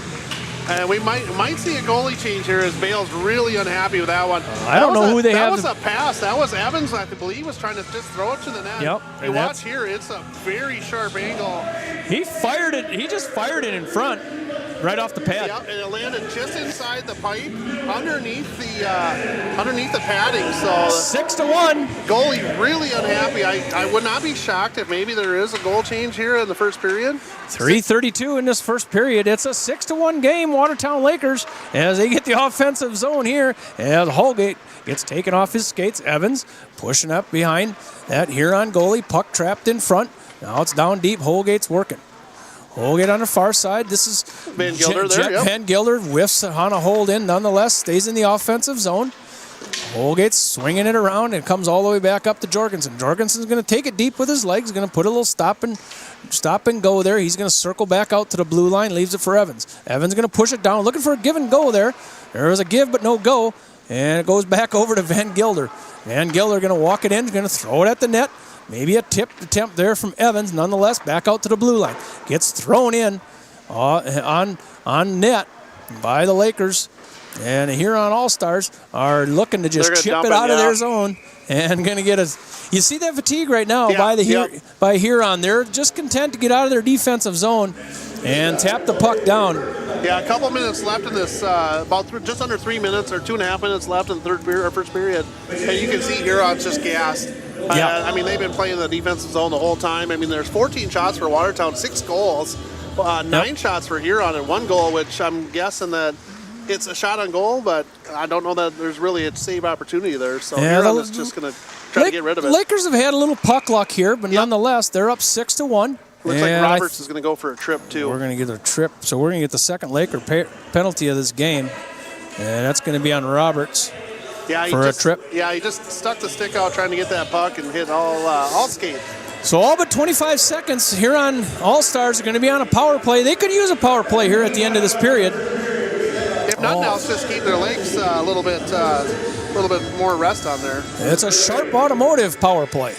And we might see a goalie change here as Bale's really unhappy with that one. I don't know who they have. That was a pass. That was Evans, I believe, was trying to just throw it to the net. Yep. You watch here, it's a very sharp angle. He fired it. He just fired it in front, right off the pad. Yep, and it landed just inside the pipe, underneath the padding. So 6-1. Goalie really unhappy. I would not be shocked if maybe there is a goal change here in the first period. 3:32 in this first period. It's a 6-1 game, Watertown Lakers, as they get the offensive zone here. As Holgate gets taken off his skates. Evans pushing up behind that Huron goalie. Puck trapped in front. Now it's down deep. Holgate's working. Holgate on the far side. This is Van Gilder there. Yep. Van Gilder whiffs on a hold in. Nonetheless, stays in the offensive zone. Holgate's swinging it around and comes all the way back up to Jorgensen. Jorgensen's going to take it deep with his legs. Going to put a little stop and go there. He's going to circle back out to the blue line. Leaves it for Evans. Evans going to push it down. Looking for a give and go there. There was a give but no go. And it goes back over to Van Gilder. Van Gilder going to walk it in. Going to throw it at the net. Maybe a tipped attempt there from Evans. Nonetheless, back out to the blue line. Gets thrown in on net by the Lakers. And the Huron All-Stars are looking to just chip it out of their zone and going to get us. You see that fatigue right now by Huron. They're just content to get out of their defensive zone and tap the puck down. Yeah, a couple minutes left in this, just under 3 minutes or 2.5 minutes left in the first period. And you can see Huron's just gassed. I mean, they've been playing the defensive zone the whole time. I mean, there's 14 shots for Watertown, 6 goals, 9 shots for Huron, and 1 goal, which I'm guessing that it's a shot on goal, but I don't know that there's really a save opportunity there. So Yeah, Huron is just going to try to get rid of it. Lakers have had a little puck luck here, but nonetheless, they're up 6-1. Looks like Roberts is going to go for a trip, too. We're going to get a trip, so we're going to get the second Laker penalty of this game, and that's going to be on Roberts for a trip. Yeah, he just stuck the stick out trying to get that puck and hit all skate. So all but 25 seconds, Huron All-Stars are going to be on a power play. They could use a power play here at the end of this period. If nothing else, just keep their legs a little bit more rest on there. It's a sharp automotive power play.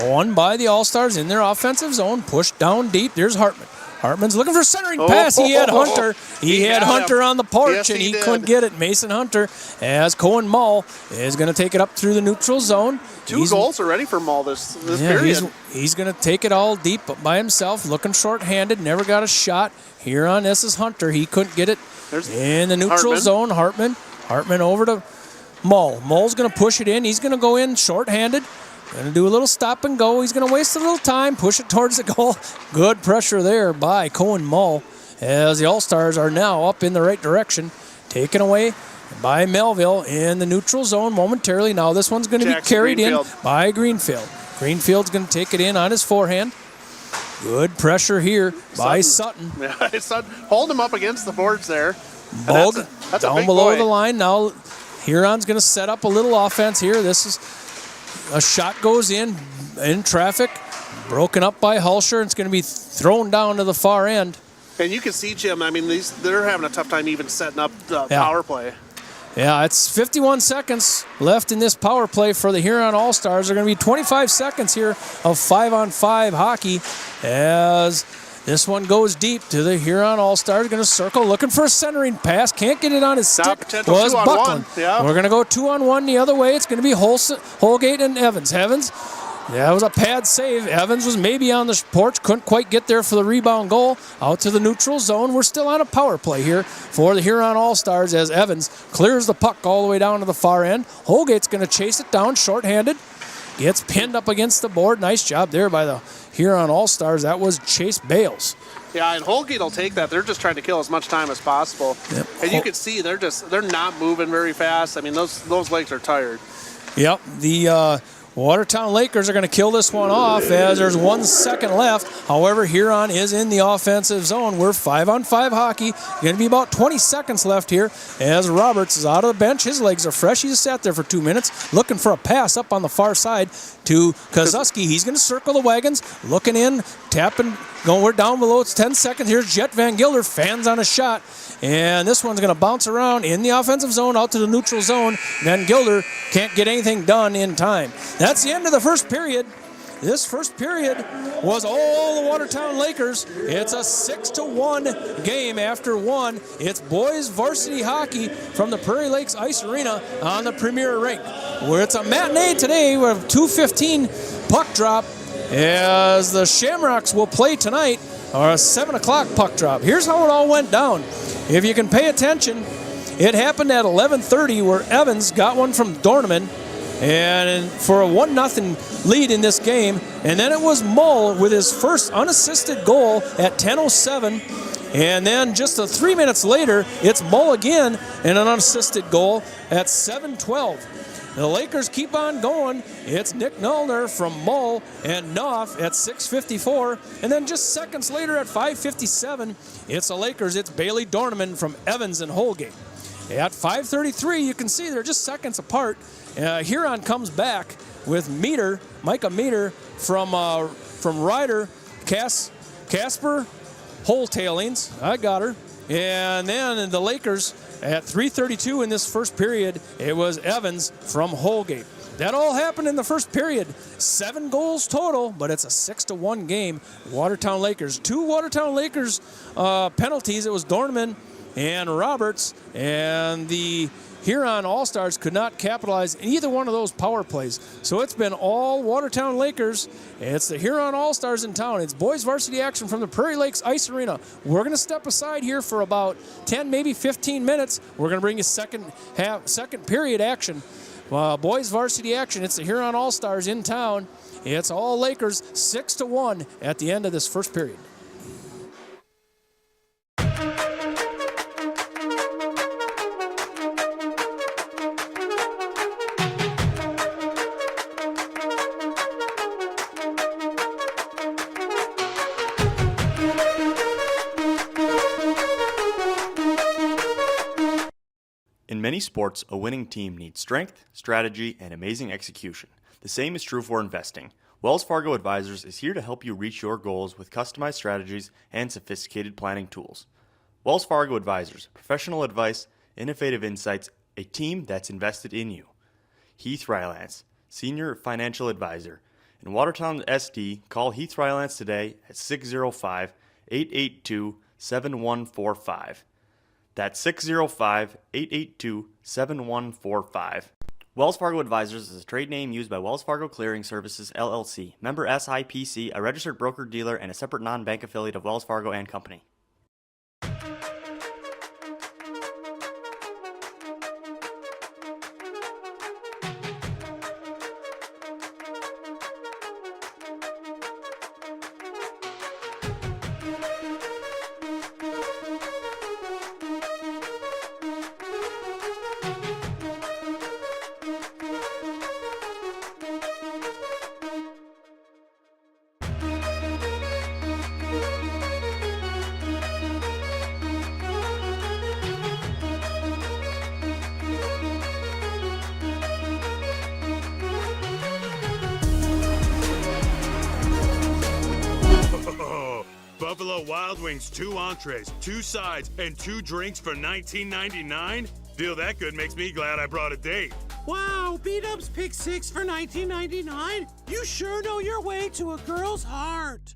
Won by the All-Stars in their offensive zone, pushed down deep. There's Hartman. Hartman's looking for a centering pass. He had Hunter. He had Hunter on the porch, yes, and he did. couldn't get it. Mason Hunter, as Cohen Mull is going to take it up through the neutral zone. Two goals already for Mull this period. He's going to take it all deep by himself, looking short-handed, never got a shot. Huron, this is Hunter. He couldn't get it in the neutral zone. Hartman over to Mull. Mull's going to push it in. He's going to go in short-handed. Going to do a little stop and go. He's going to waste a little time, push it towards the goal. Good pressure there by Cohen Mull as the All-Stars are now up in the right direction. Taken away by Melville in the neutral zone momentarily. Now this one's going to be carried in by Greenfield. Greenfield's going to take it in on his forehand. Good pressure here by Sutton. Yeah, Sutton. Hold him up against the boards there. Bogue that's down below the line. Now Huron's going to set up a little offense here. This is a shot goes in traffic, broken up by Hulsher. It's going to be thrown down to the far end. And you can see, Jim, I mean, they're having a tough time even setting up the power play. Yeah, it's 51 seconds left in this power play for the Huron All-Stars. They're going to be 25 seconds here of 5-on-5 hockey as this one goes deep to the Huron All-Stars. Going to circle, looking for a centering pass. Can't get it on his stick. Was Buckland. Yeah. We're going to go 2-on-1 the other way. It's going to be Holgate and Evans. That was a pad save. Evans was maybe on the porch, couldn't quite get there for the rebound goal. Out to the neutral zone. We're still on a power play here for the Huron All-Stars as Evans clears the puck all the way down to the far end. Holgate's going to chase it down shorthanded. Gets pinned up against the board. Nice job there by the Huron All-Stars. That was Chase Bales. Yeah, and Holgate will take that. They're just trying to kill as much time as possible. Yep. And you can see they're not moving very fast. I mean, those legs are tired. Yep. The Watertown Lakers are going to kill this one off as there's 1 second left. However, Huron is in the offensive zone. We're 5-on-5 hockey. Going to be about 20 seconds left here as Roberts is out of the bench. His legs are fresh. He just sat there for 2 minutes looking for a pass up on the far side to Kozuski. He's going to circle the wagons, looking in, tapping, going. We're down below. It's 10 seconds. Here's Jet Van Gilder, fans on a shot. And this one's going to bounce around in the offensive zone out to the neutral zone. Van Gilder can't get anything done in time. That's the end of the first period. This first period was all the Watertown Lakers. It's a 6-1 game after one. It's boys varsity hockey from the Prairie Lakes Ice Arena on the Premier Rink, where it's a matinee today with 2:15 puck drop as the Shamrocks will play tonight, or a 7 o'clock puck drop. Here's how it all went down. If you can pay attention, it happened at 11:30 where Evans got one from Dorneman and for a 1-0 lead in this game. And then it was Mull with his first unassisted goal at 10:07. And then just 3 minutes later, it's Mull again and an unassisted goal at 7:12. The Lakers keep on going. It's Nick Nullner from Mull and Knopf at 6:54. And then just seconds later at 5:57, it's the Lakers. It's Bailey Dorneman from Evans and Holgate. At 5:33, you can see they're just seconds apart. Huron comes back with Micah Meter from Ryder, Casper Holtailings. I got her. And then the Lakers at 3:32 in this first period, it was Evans from Holgate. That all happened in the first period. 7 goals total, but it's a 6-1 game. Watertown Lakers. 2 Watertown Lakers penalties. It was Dorneman and Roberts, and the Huron All-Stars could not capitalize either one of those power plays. So it's been all Watertown Lakers. It's the Huron All-Stars in town. It's boys varsity action from the Prairie Lakes Ice Arena. We're going to step aside here for about 10, maybe 15 minutes. We're going to bring you second period action. Boys varsity action. It's the Huron All-Stars in town. It's all Lakers, 6-1 at the end of this first period. many sports, a winning team needs strength, strategy, and amazing execution. The same is true for investing. Wells Fargo Advisors is here to help you reach your goals with customized strategies and sophisticated planning tools. Wells Fargo Advisors, professional advice, innovative insights, a team that's invested in you. Heath Rylance, Senior Financial Advisor. In Watertown, SD, call Heath Rylance today at 605-882-7145. That's 605-882-7145. Wells Fargo Advisors is a trade name used by Wells Fargo Clearing Services, LLC, member SIPC, a registered broker-dealer, and a separate non-bank affiliate of Wells Fargo & Company. Buffalo Wild Wings, 2 entrees, 2 sides, and 2 drinks for $19.99? Deal that good makes me glad I brought a date. Wow, B-Dubs Pick 6 for $19.99? You sure know your way to a girl's heart.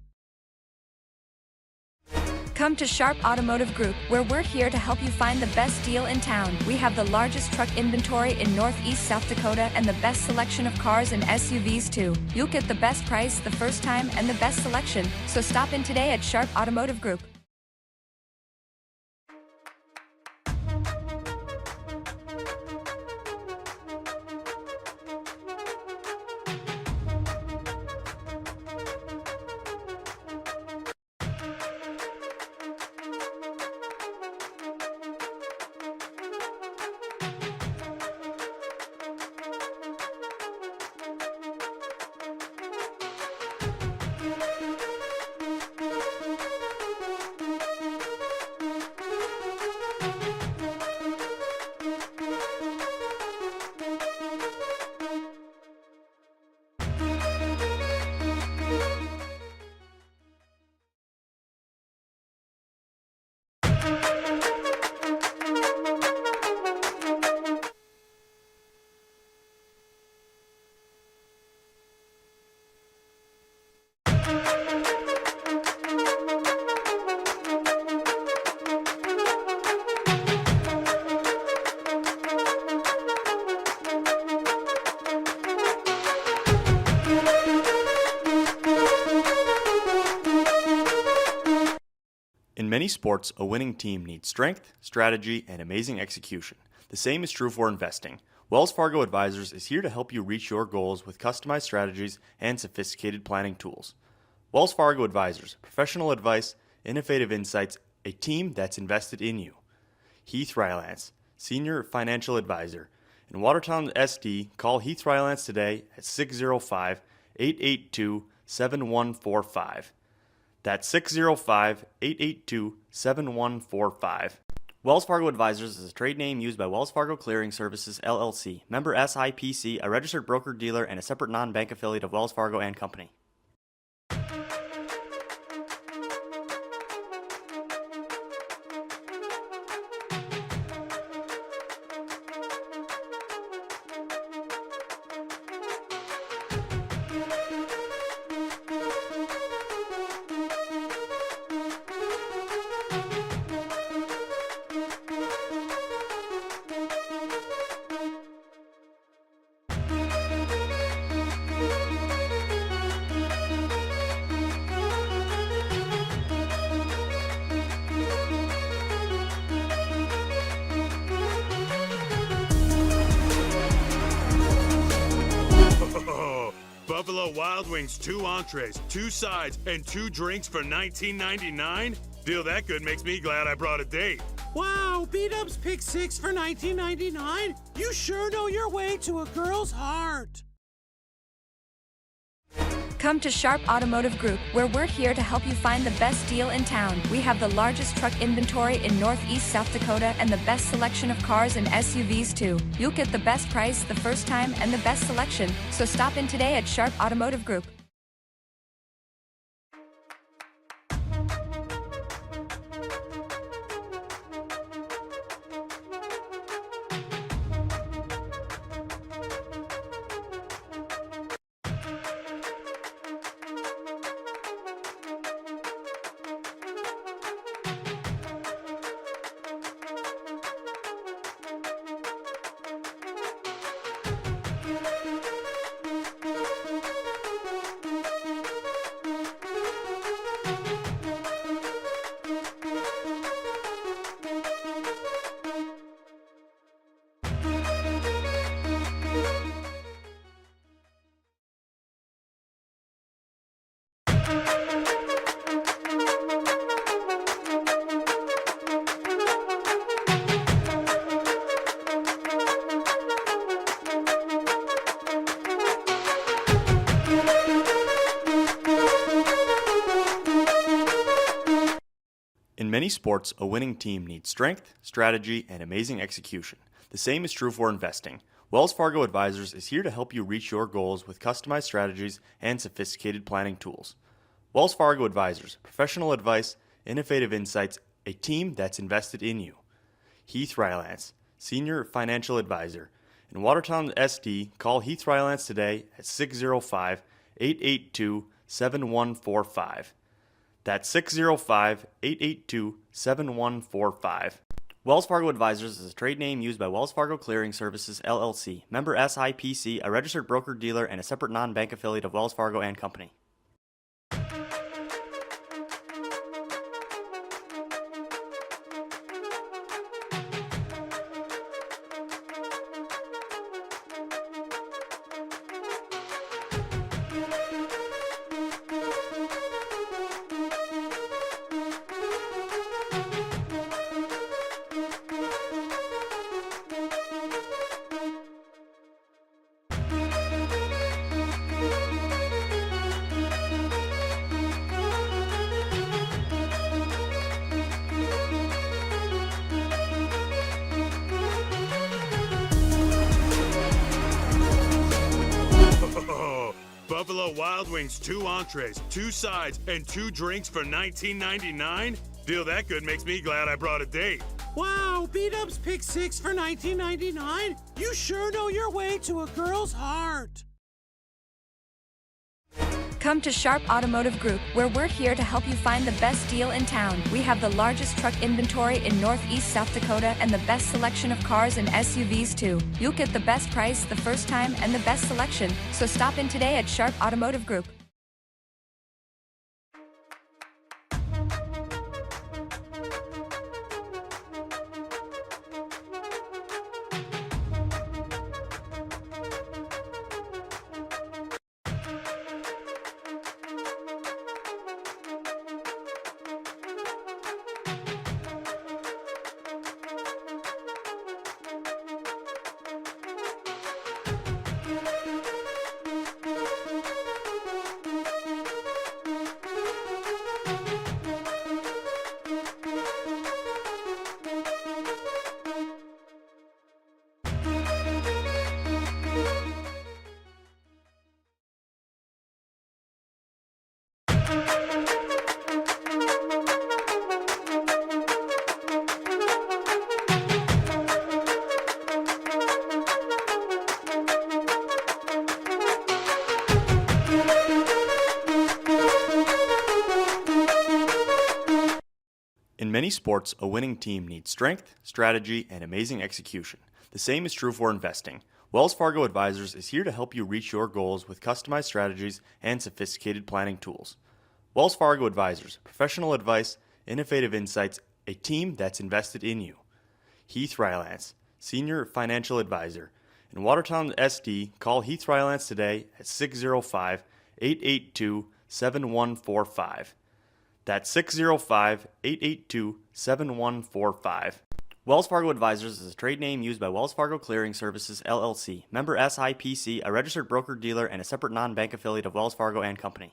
Come to Sharp Automotive Group, where we're here to help you find the best deal in town. We have the largest truck inventory in Northeast South Dakota and the best selection of cars and SUVs too. You'll get the best price the first time and the best selection, so stop in today at Sharp Automotive Group. In many sports, a winning team needs strength, strategy, and amazing execution. The same is true for investing. Wells Fargo Advisors is here to help you reach your goals with customized strategies and sophisticated planning tools. Wells Fargo Advisors, professional advice, innovative insights, a team that's invested in you. Heath Rylance, Senior Financial Advisor. In Watertown, SD, call Heath Rylance today at 605-882-7145. That's 605-882-7145. Wells Fargo Advisors is a trade name used by Wells Fargo Clearing Services, LLC, member SIPC, a registered broker-dealer, and a separate non-bank affiliate of Wells Fargo & Company. Buffalo Wild Wings, 2 entrees, 2 sides, and 2 drinks for $19.99? Deal that good makes me glad I brought a date. Wow, B-Dubs Pick 6 for $19.99? You sure know your way to a girl's heart. Come to Sharp Automotive Group, where we're here to help you find the best deal in town. We have the largest truck inventory in Northeast South Dakota and the best selection of cars and SUVs too. You'll get the best price the first time and the best selection, so stop in today at Sharp Automotive Group. In many sports, a winning team needs strength, strategy, and amazing execution. The same is true for investing. Wells Fargo Advisors is here to help you reach your goals with customized strategies and sophisticated planning tools. Wells Fargo Advisors, professional advice, innovative insights, a team that's invested in you. Heath Rylance, Senior Financial Advisor. In Watertown, SD, call Heath Rylance today at 605-882-7145. That's 605-882-7145. Wells Fargo Advisors is a trade name used by Wells Fargo Clearing Services, LLC, member SIPC, a registered broker-dealer, and a separate non-bank affiliate of Wells Fargo and Company. Buffalo Wild Wings, 2 entrees, 2 sides, and 2 drinks for $19.99? Deal that good makes me glad I brought a date. Wow, B-Dubs pick 6 for $19.99? You sure know your way to a girl's heart. Come to Sharp Automotive Group, where we're here to help you find the best deal in town. We have the largest truck inventory in Northeast South Dakota and the best selection of cars and SUVs too. You'll get the best price the first time and the best selection, so stop in today at Sharp Automotive Group. In many sports, a winning team needs strength, strategy, and amazing execution. The same is true for investing. Wells Fargo Advisors is here to help you reach your goals with customized strategies and sophisticated planning tools. Wells Fargo Advisors, professional advice, innovative insights, a team that's invested in you. Heath Rylance, Senior Financial Advisor. In Watertown, SD, call Heath Rylance today at 605-882-7145. That's 605-882-7145. Wells Fargo Advisors is a trade name used by Wells Fargo Clearing Services, LLC, member SIPC, a registered broker-dealer, and a separate non-bank affiliate of Wells Fargo and Company.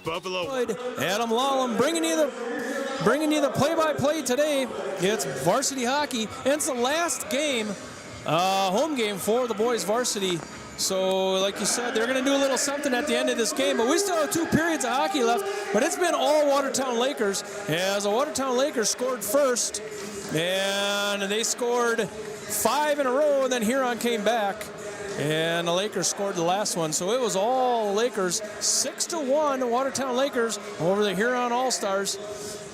Buffalo. Adam Lallam bringing you the play-by-play today. It's varsity hockey, and it's the last game, home game for the boys varsity. So, like you said, they're going to do a little something at the end of this game, but we still have 2 periods of hockey left. But it's been all Watertown Lakers, as the Watertown Lakers scored first, and they scored 5 in a row, and then Huron came back. And the Lakers scored the last one. So it was all Lakers, 6-1, Watertown Lakers over the Huron All-Stars.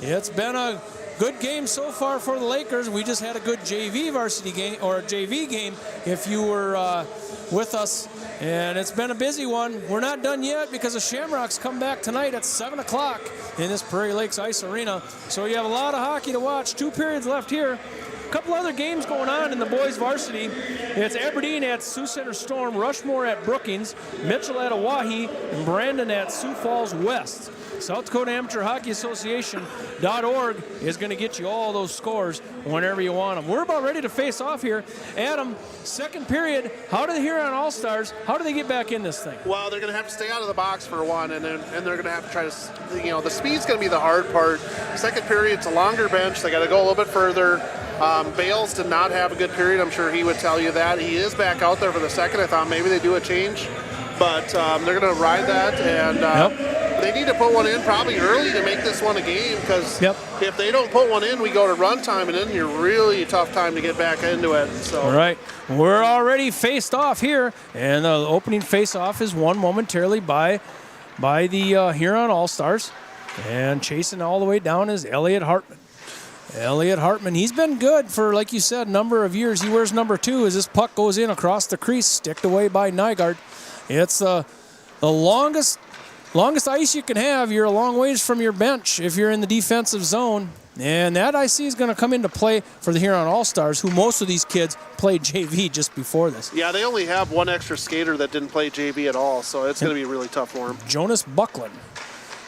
It's been a good game so far for the Lakers. We just had a good JV varsity game, or a JV game, if you were with us. And it's been a busy one. We're not done yet because the Shamrocks come back tonight at 7 o'clock in this Prairie Lakes Ice Arena. So you have a lot of hockey to watch. 2 periods left here. Couple other games going on in the boys varsity. It's Aberdeen at Sioux Center Storm, Rushmore at Brookings, Mitchell at Oahe, and Brandon at Sioux Falls West. South Dakota Amateur Hockey Association.org is going to get you all those scores whenever you want them. We're about ready to face off here. Adam, second period, how do the Huron All-Stars, how do they get back in this thing? Well, they're going to have to stay out of the box for one, and they're going to have to try to, the speed's going to be the hard part. Second period, it's a longer bench. They got to go a little bit further. Bales did not have a good period. I'm sure he would tell you that. He is back out there for the second. I thought maybe they do a change, but they're going to ride that, and they need to put one in probably early to make this one a game, because if they don't put one in, we go to runtime, and then you're really tough time to get back into it. So. All right, we're already faced off here, and the opening face-off is won momentarily by the Huron All-Stars, and chasing all the way down is Elliot Hartman. Elliot Hartman, he's been good for, like you said, a number of years. He wears number 2 as this puck goes in across the crease, sticked away by Nygaard. It's the longest ice you can have. You're a long ways from your bench if you're in the defensive zone. And that I see is going to come into play for the Huron All-Stars, who most of these kids played JV just before this. Yeah, they only have one extra skater that didn't play JV at all, so it's going to be really tough for him. Jonas Buckland.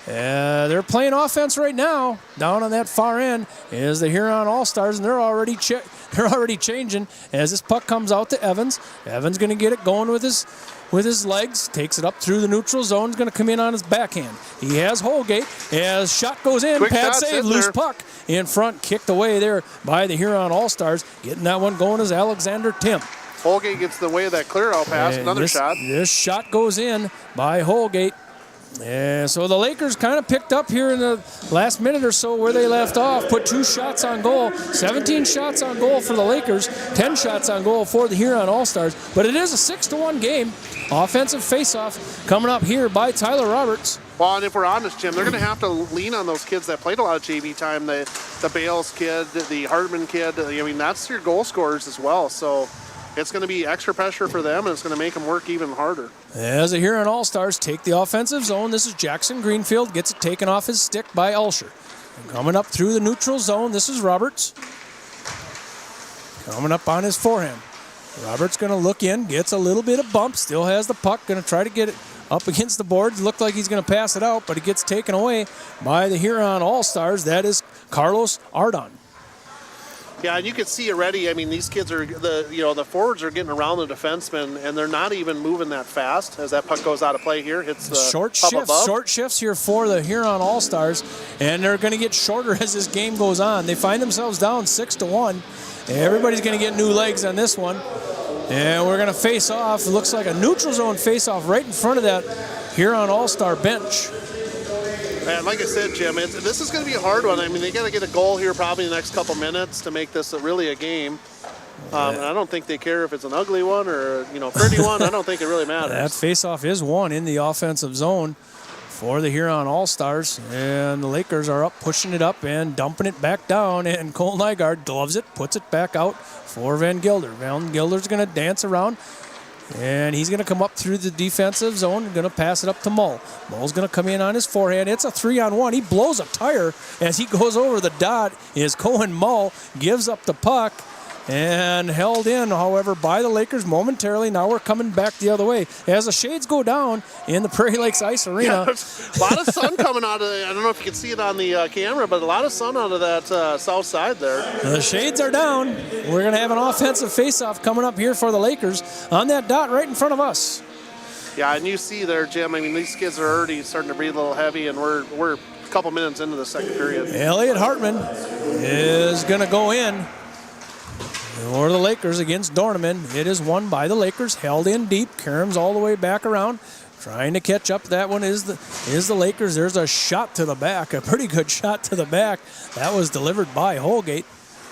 They're playing offense right now. Down on that far end is the Huron All-Stars, and they're already changing as this puck comes out to Evans. Evans going to get it going with his legs, takes it up through the neutral zone. He's going to come in on his backhand. He has Holgate as shot goes in. Quick pad shot, save, loose puck in front, kicked away there by the Huron All-Stars. Getting that one going is Alexander Tim. Holgate gets the way of that clear-out pass. Another shot. This shot goes in by Holgate. And so the Lakers kind of picked up here in the last minute or so where they left off, put 2 shots on goal, 17 shots on goal for the Lakers, 10 shots on goal for the Huron All-Stars. But it is a 6-1 game. Offensive face-off coming up here by Tyler Roberts. Well, and if we're honest, Jim, they're going to have to lean on those kids that played a lot of JV time, the Bales kid, the Hartman kid. I mean, that's your goal scorers as well. So it's going to be extra pressure for them, and it's going to make them work even harder. As the Huron All-Stars take the offensive zone, this is Jackson Greenfield, gets it taken off his stick by Ulsher. And coming up through the neutral zone, this is Roberts. Coming up on his forehand. Roberts going to look in, gets a little bit of bump, still has the puck, going to try to get it up against the boards. Looked like he's going to pass it out, but it gets taken away by the Huron All-Stars. That is Carlos Ardon. Yeah, and you can see already, I mean, these kids are, the forwards are getting around the defensemen, and they're not even moving that fast as that puck goes out of play here. Hits the short shifts here for the Huron All-Stars, and they're going to get shorter as this game goes on. They find themselves down 6-1. Everybody's going to get new legs on this one, and we're going to face off. It looks like a neutral zone face-off right in front of that Huron All-Star bench. And like I said, Jim, this is going to be a hard one. I mean, they got to get a goal here probably in the next couple minutes to make this really a game. And I don't think they care if it's an ugly one or, pretty one. I don't think it really matters. That faceoff is won in the offensive zone for the Huron All-Stars, and the Lakers are up, pushing it up and dumping it back down, and Cole Nygaard gloves it, puts it back out for Van Gilder. Van Gilder's going to dance around, and he's going to come up through the defensive zone, going to pass it up to Mull. Mull's going to come in on his forehand. It's a 3-on-1. He blows a tire as he goes over the dot. Is Cohen Mull, gives up the puck, and held in, however, by the Lakers momentarily. Now we're coming back the other way as the shades go down in the Prairie Lakes Ice Arena. Yeah, a lot of sun coming out of I don't know if you can see it on the camera, but a lot of sun out of that south side there. The shades are down. We're going to have an offensive faceoff coming up here for the Lakers on that dot right in front of us. Yeah, and you see there, Jim, these kids are already starting to breathe a little heavy, and we're a couple minutes into the second period. Elliot Hartman is going to go in for the Lakers against Dorneman. It is won by the Lakers, held in deep. Karam's all the way back around, trying to catch up. That one is the Lakers. There's a shot to the back, a pretty good shot to the back. That was delivered by Holgate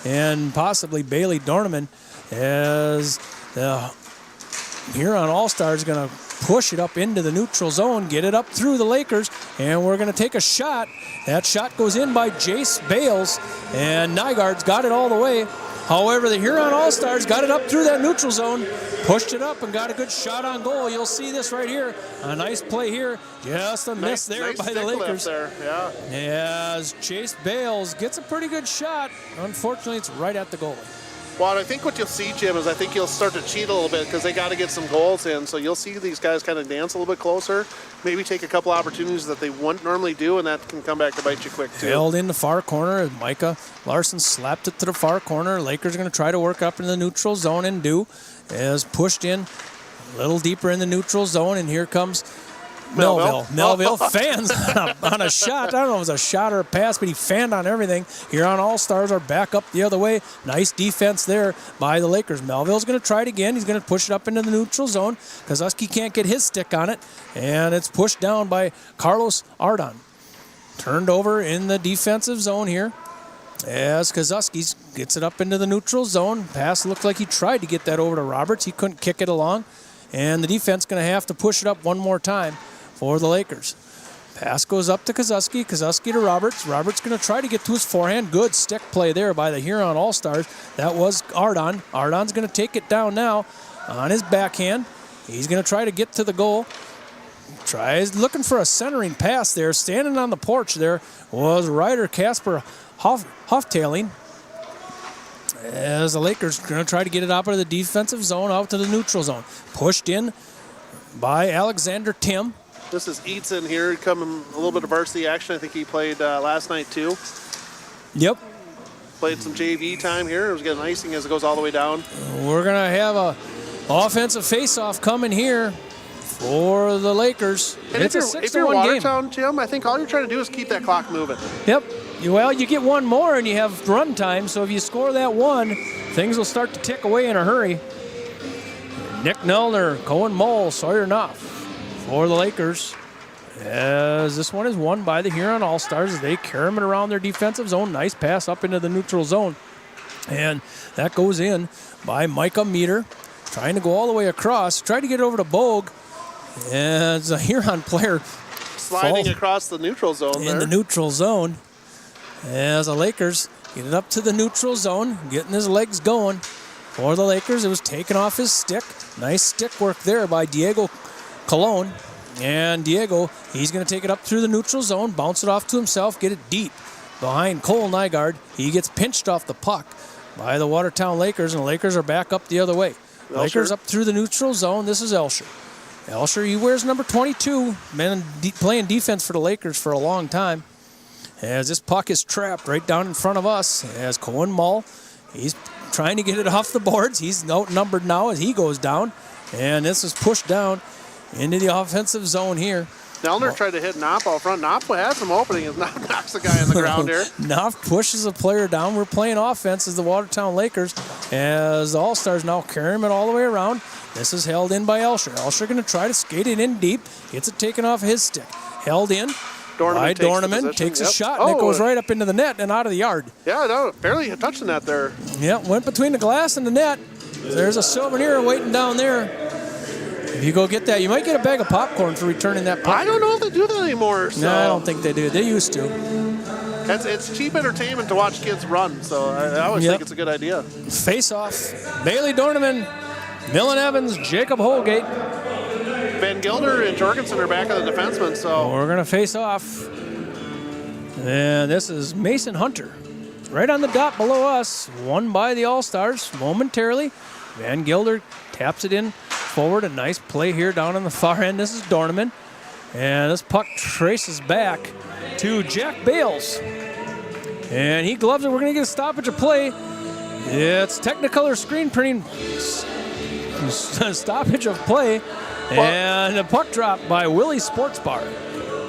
and possibly Bailey Dorneman, as the Huron All-Stars going to push it up into the neutral zone, get it up through the Lakers, and we're going to take a shot. That shot goes in by Jace Bales, and Nygaard's got it all the way. However, the Huron All-Stars got it up through that neutral zone, pushed it up, and got a good shot on goal. You'll see this right here. A nice play here. Just a miss there by the Lakers. There. Yeah. As Chase Bales gets a pretty good shot. Unfortunately, it's right at the goalie. Well, I think what you'll see, Jim, is I think you'll start to cheat a little bit because they got to get some goals in. So you'll see these guys kind of dance a little bit closer, maybe take a couple opportunities that they wouldn't normally do, and that can come back to bite you quick, too. Held in the far corner as Micah Larson slapped it to the far corner. Lakers are going to try to work up in the neutral zone and do, as pushed in a little deeper in the neutral zone, and here comes Melville fans on a shot. I don't know if it was a shot or a pass, but he fanned on everything. Huron All-Stars are back up the other way. Nice defense there by the Lakers. Melville's going to try it again. He's going to push it up into the neutral zone. Kozuski can't get his stick on it, and it's pushed down by Carlos Ardon. Turned over in the defensive zone here as Kozuski gets it up into the neutral zone. Pass looked like he tried to get that over to Roberts. He couldn't kick it along, and the defense going to have to push it up one more time for the Lakers. Pass goes up to Kozuski. Kozuski to Roberts. Roberts going to try to get to his forehand. Good stick play there by the Huron All-Stars. That was Ardon. Ardon's going to take it down now on his backhand. He's going to try to get to the goal. Tries looking for a centering pass there. Standing on the porch there was Ryder Casper Hoftailing. As the Lakers are going to try to get it out of the defensive zone, out to the neutral zone. Pushed in by Alexander Tim. This is Eatson here, coming a little bit of varsity action. I think he played last night too. Yep. Played some JV time here. It was getting icing as it goes all the way down. We're going to have a offensive face-off coming here for the Lakers. And it's if you're Watertown, Jim, I think all you're trying to do is keep that clock moving. Yep. Well, you get one more and you have run time, so if you score that one, things will start to tick away in a hurry. Nick Nelner, Cohen Mull, Sawyer Knopf for the Lakers, as this one is won by the Huron All-Stars as they carry it around their defensive zone. Nice pass up into the neutral zone, and that goes in by Micah Meter, trying to go all the way across, try to get it over to Bogue, as a Huron player sliding across the neutral zone in the neutral zone, as the Lakers get it up to the neutral zone, getting his legs going for the Lakers. It was taken off his stick. Nice stick work there by Diego Colon. And Diego, he's going to take it up through the neutral zone, bounce it off to himself, get it deep behind Cole Nygaard. He gets pinched off the puck by the Watertown Lakers, and the Lakers are back up the other way. Lakers up through the neutral zone. This is Elsher. Elsher, he wears number 22, been playing defense for the Lakers for a long time. As this puck is trapped right down in front of us, as Cohen Mull, he's trying to get it off the boards. He's outnumbered now as he goes down, and this is pushed down into the offensive zone here. Nelner tried to hit Knopf out front. Knopf has some opening as Knopf knocks the guy on the ground here. Knopf pushes a player down. We're playing offense as the Watertown Lakers, as the All-Stars now carry him it all the way around. This is held in by Elsher. Elsher going to try to skate it in deep. Gets it taken off his stick. Held in Dorneman takes a shot, and it goes right up into the net and out of the yard. Yeah, no, barely touched the net there. Yeah, went between the glass and the net. There's a souvenir waiting down there. If you go get that, you might get a bag of popcorn for returning that puck. I don't know if they do that anymore. So. No, I don't think they do. They used to. It's cheap entertainment to watch kids run, so I always think it's a good idea. Face-off. Bailey Dorneman, Millen Evans, Jacob Holgate. Van Gilder and Jorgensen are back on the defensemen, so. We're going to face off. And this is Mason Hunter. Right on the dot below us. Won by the All-Stars momentarily. Van Gilder taps it in forward. A nice play here down on the far end. This is Dorneman. And this puck traces back to Jack Bales. And he gloves it. We're going to get a stoppage of play. It's Technicolor screen printing. Stoppage of play. And a puck drop by Willie Sports Bar.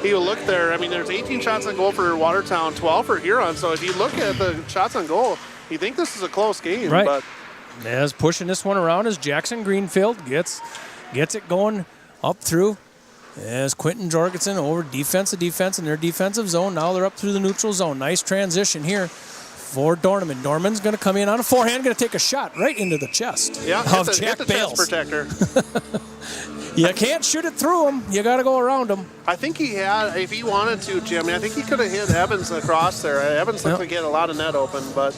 You look there, I mean, there's 18 shots on goal for Watertown, 12 for Huron. So if you look at the shots on goal, you think this is a close game. Right. But as pushing this one around as Jackson Greenfield gets it going up through. As Quentin Jorgensen over defense in their defensive zone. Now they're up through the neutral zone. Nice transition here for Dorneman. Dorneman's going to come in on a forehand, going to take a shot right into the chest of Jack Bales. Chest protector. You can't shoot it through him. You got to go around him. I think he had, if he wanted to, Jimmy, I think he could have hit Evans across there. Evans looked like he had a lot of net open, but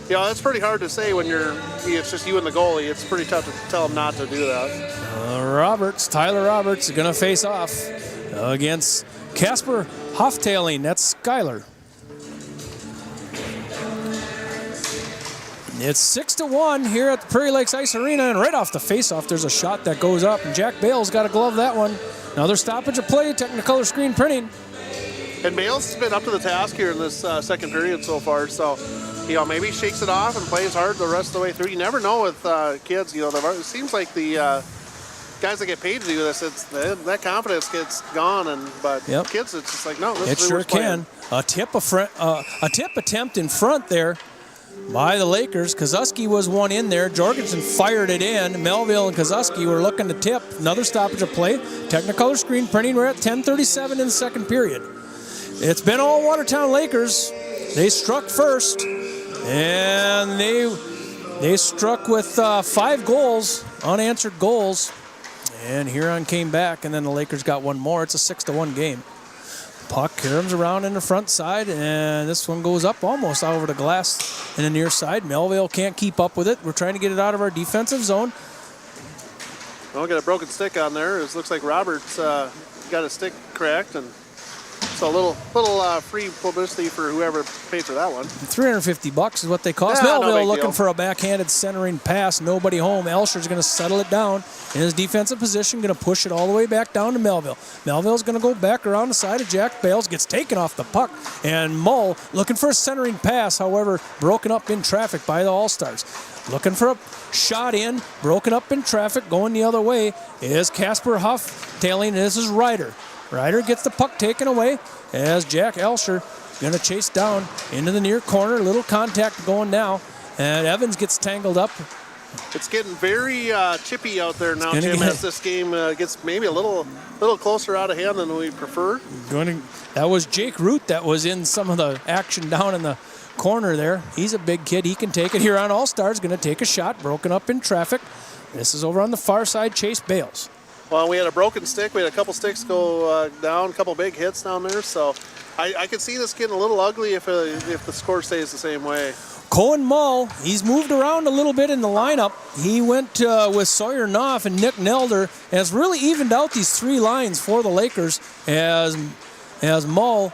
you know, it's pretty hard to say when it's just you and the goalie. It's pretty tough to tell him not to do that. Tyler Roberts is going to face off against Casper Hoftailing. That's Skyler. It's 6-1 here at the Prairie Lakes Ice Arena, and right off the face-off, there's a shot that goes up, and Jack Bales got to glove that one. Another stoppage of play, Technicolor screen printing. And Bales has been up to the task here in this second period so far, so you know, maybe he shakes it off and plays hard the rest of the way through. You never know with kids. You know, it seems like the guys that get paid to do this, that confidence gets gone, but kids, it's just like, no, this is sure can. A tip attempt in front there by the Lakers. Kozuski was one in there. Jorgensen fired it in. Melville and Kozuski were looking to tip. Another stoppage of play. Technicolor screen printing. We're at 10:37 in the second period. It's been all Watertown Lakers. They struck first, and they struck with 5 goals, unanswered goals. And Huron came back, and then the Lakers got one more. It's a 6-1 game. Puck caroms around in the front side, and this one goes up almost over the glass in the near side. Melville can't keep up with it. We're trying to get it out of our defensive zone. Well, got a broken stick on there. It looks like Roberts got a stick cracked, and so a little free publicity for whoever paid for that one. $350 is what they cost. Yeah, Melville no looking deal. for a backhanded centering pass. Nobody home. Elsher's going to settle it down in his defensive position. Going to push it all the way back down to Melville. Melville's going to go back around the side of Jack Bales. Gets taken off the puck. And Mull looking for a centering pass. However, broken up in traffic by the All-Stars. Looking for a shot in. Broken up in traffic. Going the other way is Casper Huff tailing. This is Ryder. Ryder gets the puck taken away as Jack Elsher going to chase down into the near corner. Little contact going now, and Evans gets tangled up. It's getting very chippy out there now, Jim, as this game gets maybe a little closer out of hand than we prefer. That was Jake Root that was in some of the action down in the corner there. He's a big kid. He can take it. Here on All-Stars, going to take a shot, broken up in traffic. This is over on the far side, Chase Bales. Well, we had a broken stick. We had a couple sticks go down, a couple big hits down there. So I could see this getting a little ugly if the score stays the same way. Cohen Mull, he's moved around a little bit in the lineup. He went with Sawyer Knopf and Nick Nelder, and has really evened out these 3 lines for the Lakers as Mull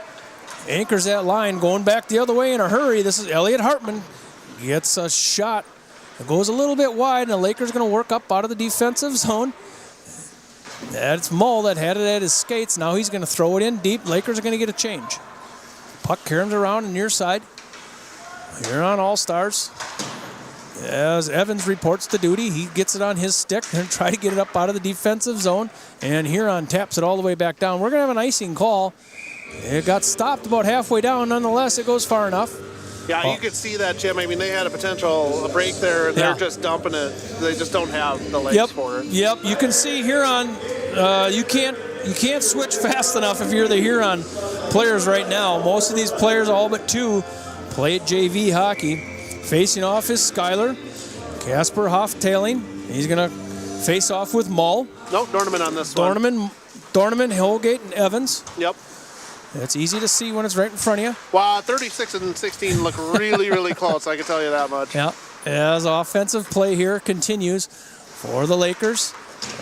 anchors that line, going back the other way in a hurry. This is Elliot Hartman. Gets a shot. It goes a little bit wide, and the Lakers going to work up out of the defensive zone. That's Mull that had it at his skates. Now he's going to throw it in deep. Lakers are going to get a change. Puck caroms around the near side. Here on All-Stars. As Evans reports to duty, he gets it on his stick and try to get it up out of the defensive zone. And Huron taps it all the way back down. We're going to have an icing call. It got stopped about halfway down. Nonetheless, it goes far enough. Yeah, you could see that, Jim. I mean, they had a potential break there, and they're just dumping it. They just don't have the legs for it. Yep, you can see Huron. You can't switch fast enough if you're the Huron players right now. Most of these players, all but two, play at JV hockey. Facing off is Schuyler. Casper Hoftailing. He's going to face off with Mull. No, Dorneman on this one. Dorneman, Holgate, and Evans. Yep. It's easy to see when it's right in front of you. Wow, 36 and 16 look really, really close. I can tell you that much. Yeah. As offensive play here continues for the Lakers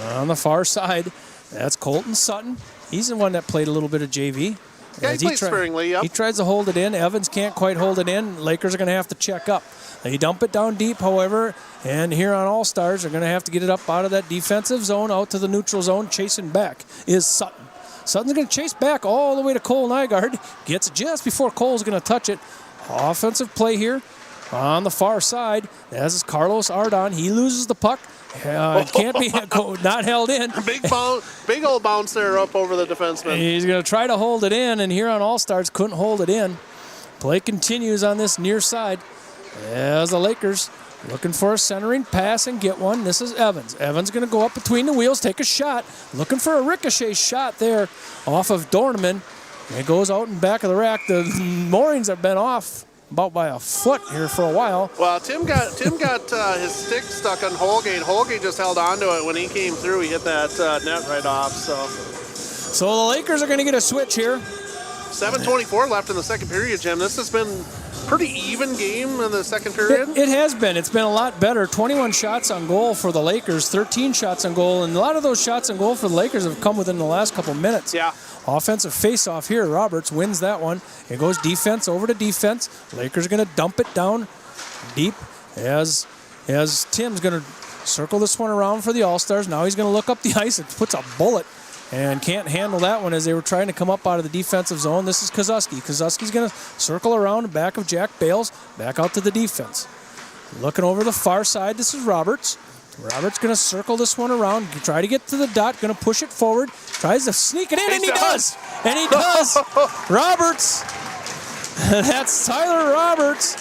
on the far side, that's Colton Sutton. He's the one that played a little bit of JV. Yeah, he plays sparingly, yep. He tries to hold it in. Evans can't quite hold it in. Lakers are going to have to check up. They dump it down deep, however, and here on All-Stars are going to have to get it up out of that defensive zone, out to the neutral zone. Chasing back is Sutton. Sutton's going to chase back all the way to Cole Nygaard. Gets it just before Cole's going to touch it. Offensive play here on the far side. As is Carlos Ardon. He loses the puck. Can't be not held in. Big old bounce there up over the defenseman. He's going to try to hold it in, and here on All-Stars couldn't hold it in. Play continues on this near side as the Lakers looking for a centering pass and get one. This is Evans. Evans going to go up between the wheels, take a shot. Looking for a ricochet shot there off of Dorneman. It goes out in back of the rack. The moorings have been off about by a foot here for a while. Well, Tim got his stick stuck on Holgate. Holgate just held onto it when he came through. He hit that net right off. So the Lakers are going to get a switch here. 7:24 left in the second period, Jim. This has been pretty even game in the second period. It has been. It's been a lot better. 21 shots on goal for the Lakers, 13 shots on goal, and a lot of those shots on goal for the Lakers have come within the last couple minutes. Yeah. Offensive face-off here. Roberts wins that one. It goes defense over to defense. Lakers are going to dump it down deep as Tim's going to circle this one around for the All-Stars. Now he's going to look up the ice. It puts a bullet and can't handle that one as they were trying to come up out of the defensive zone. This is Kozuski. Kozuski's going to circle around the back of Jack Bales, back out to the defense. Looking over the far side, this is Roberts. Roberts going to circle this one around, try to get to the dot, going to push it forward, tries to sneak it in, and he does! And he does! Roberts! That's Tyler Roberts.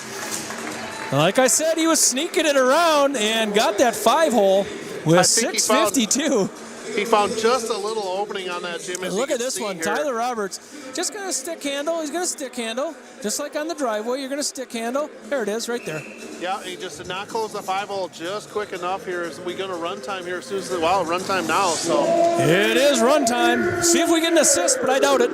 Like I said, he was sneaking it around and got that 5-hole with 6:52. He found just a little opening on that, Jim. Look at this one. Here. Tyler Roberts just going to stick handle. He's going to stick handle. Just like on the driveway, you're going to stick handle. There it is, right there. Yeah, he just did not close the 5-hole just quick enough here. Is we going to run time here as soon as run time now. So it is run time. See if we get an assist, but I doubt it.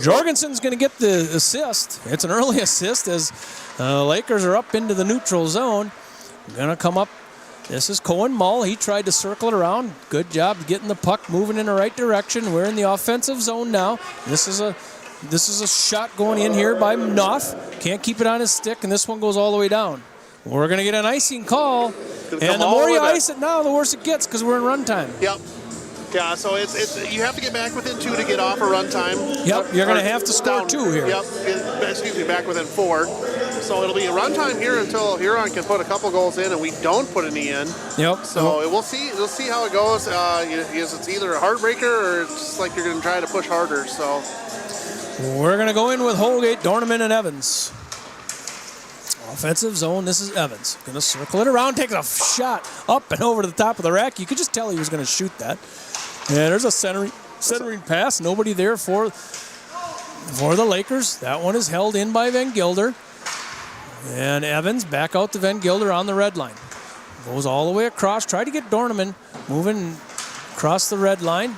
Jorgensen's going to get the assist. It's an early assist as Lakers are up into the neutral zone. Going to come up. This is Cohen Mull. He tried to circle it around. Good job getting the puck moving in the right direction. We're in the offensive zone now. This is a shot going in here by Knopf. Can't keep it on his stick, and this one goes all the way down. We're going to get an icing call, and the more you ice it now, the worse it gets because we're in run time. Yep. Yeah, so it's you have to get back within 2 to get off a run time. Yep, you're going to have to score 2 here. Yep, excuse me, back within 4. So it'll be a run time here until Huron can put a couple goals in, and we don't put any in. Yep. So we'll see how it goes. It's either a heartbreaker or it's just like you're going to try to push harder. So we're going to go in with Holgate, Dorneman, and Evans. Offensive zone, this is Evans. Going to circle it around, takes a shot up and over to the top of the rack. You could just tell he was going to shoot that. And there's a centering pass. Nobody there for the Lakers. That one is held in by Van Gilder. And Evans back out to Van Gilder on the red line. Goes all the way across. Try to get Dorneman moving across the red line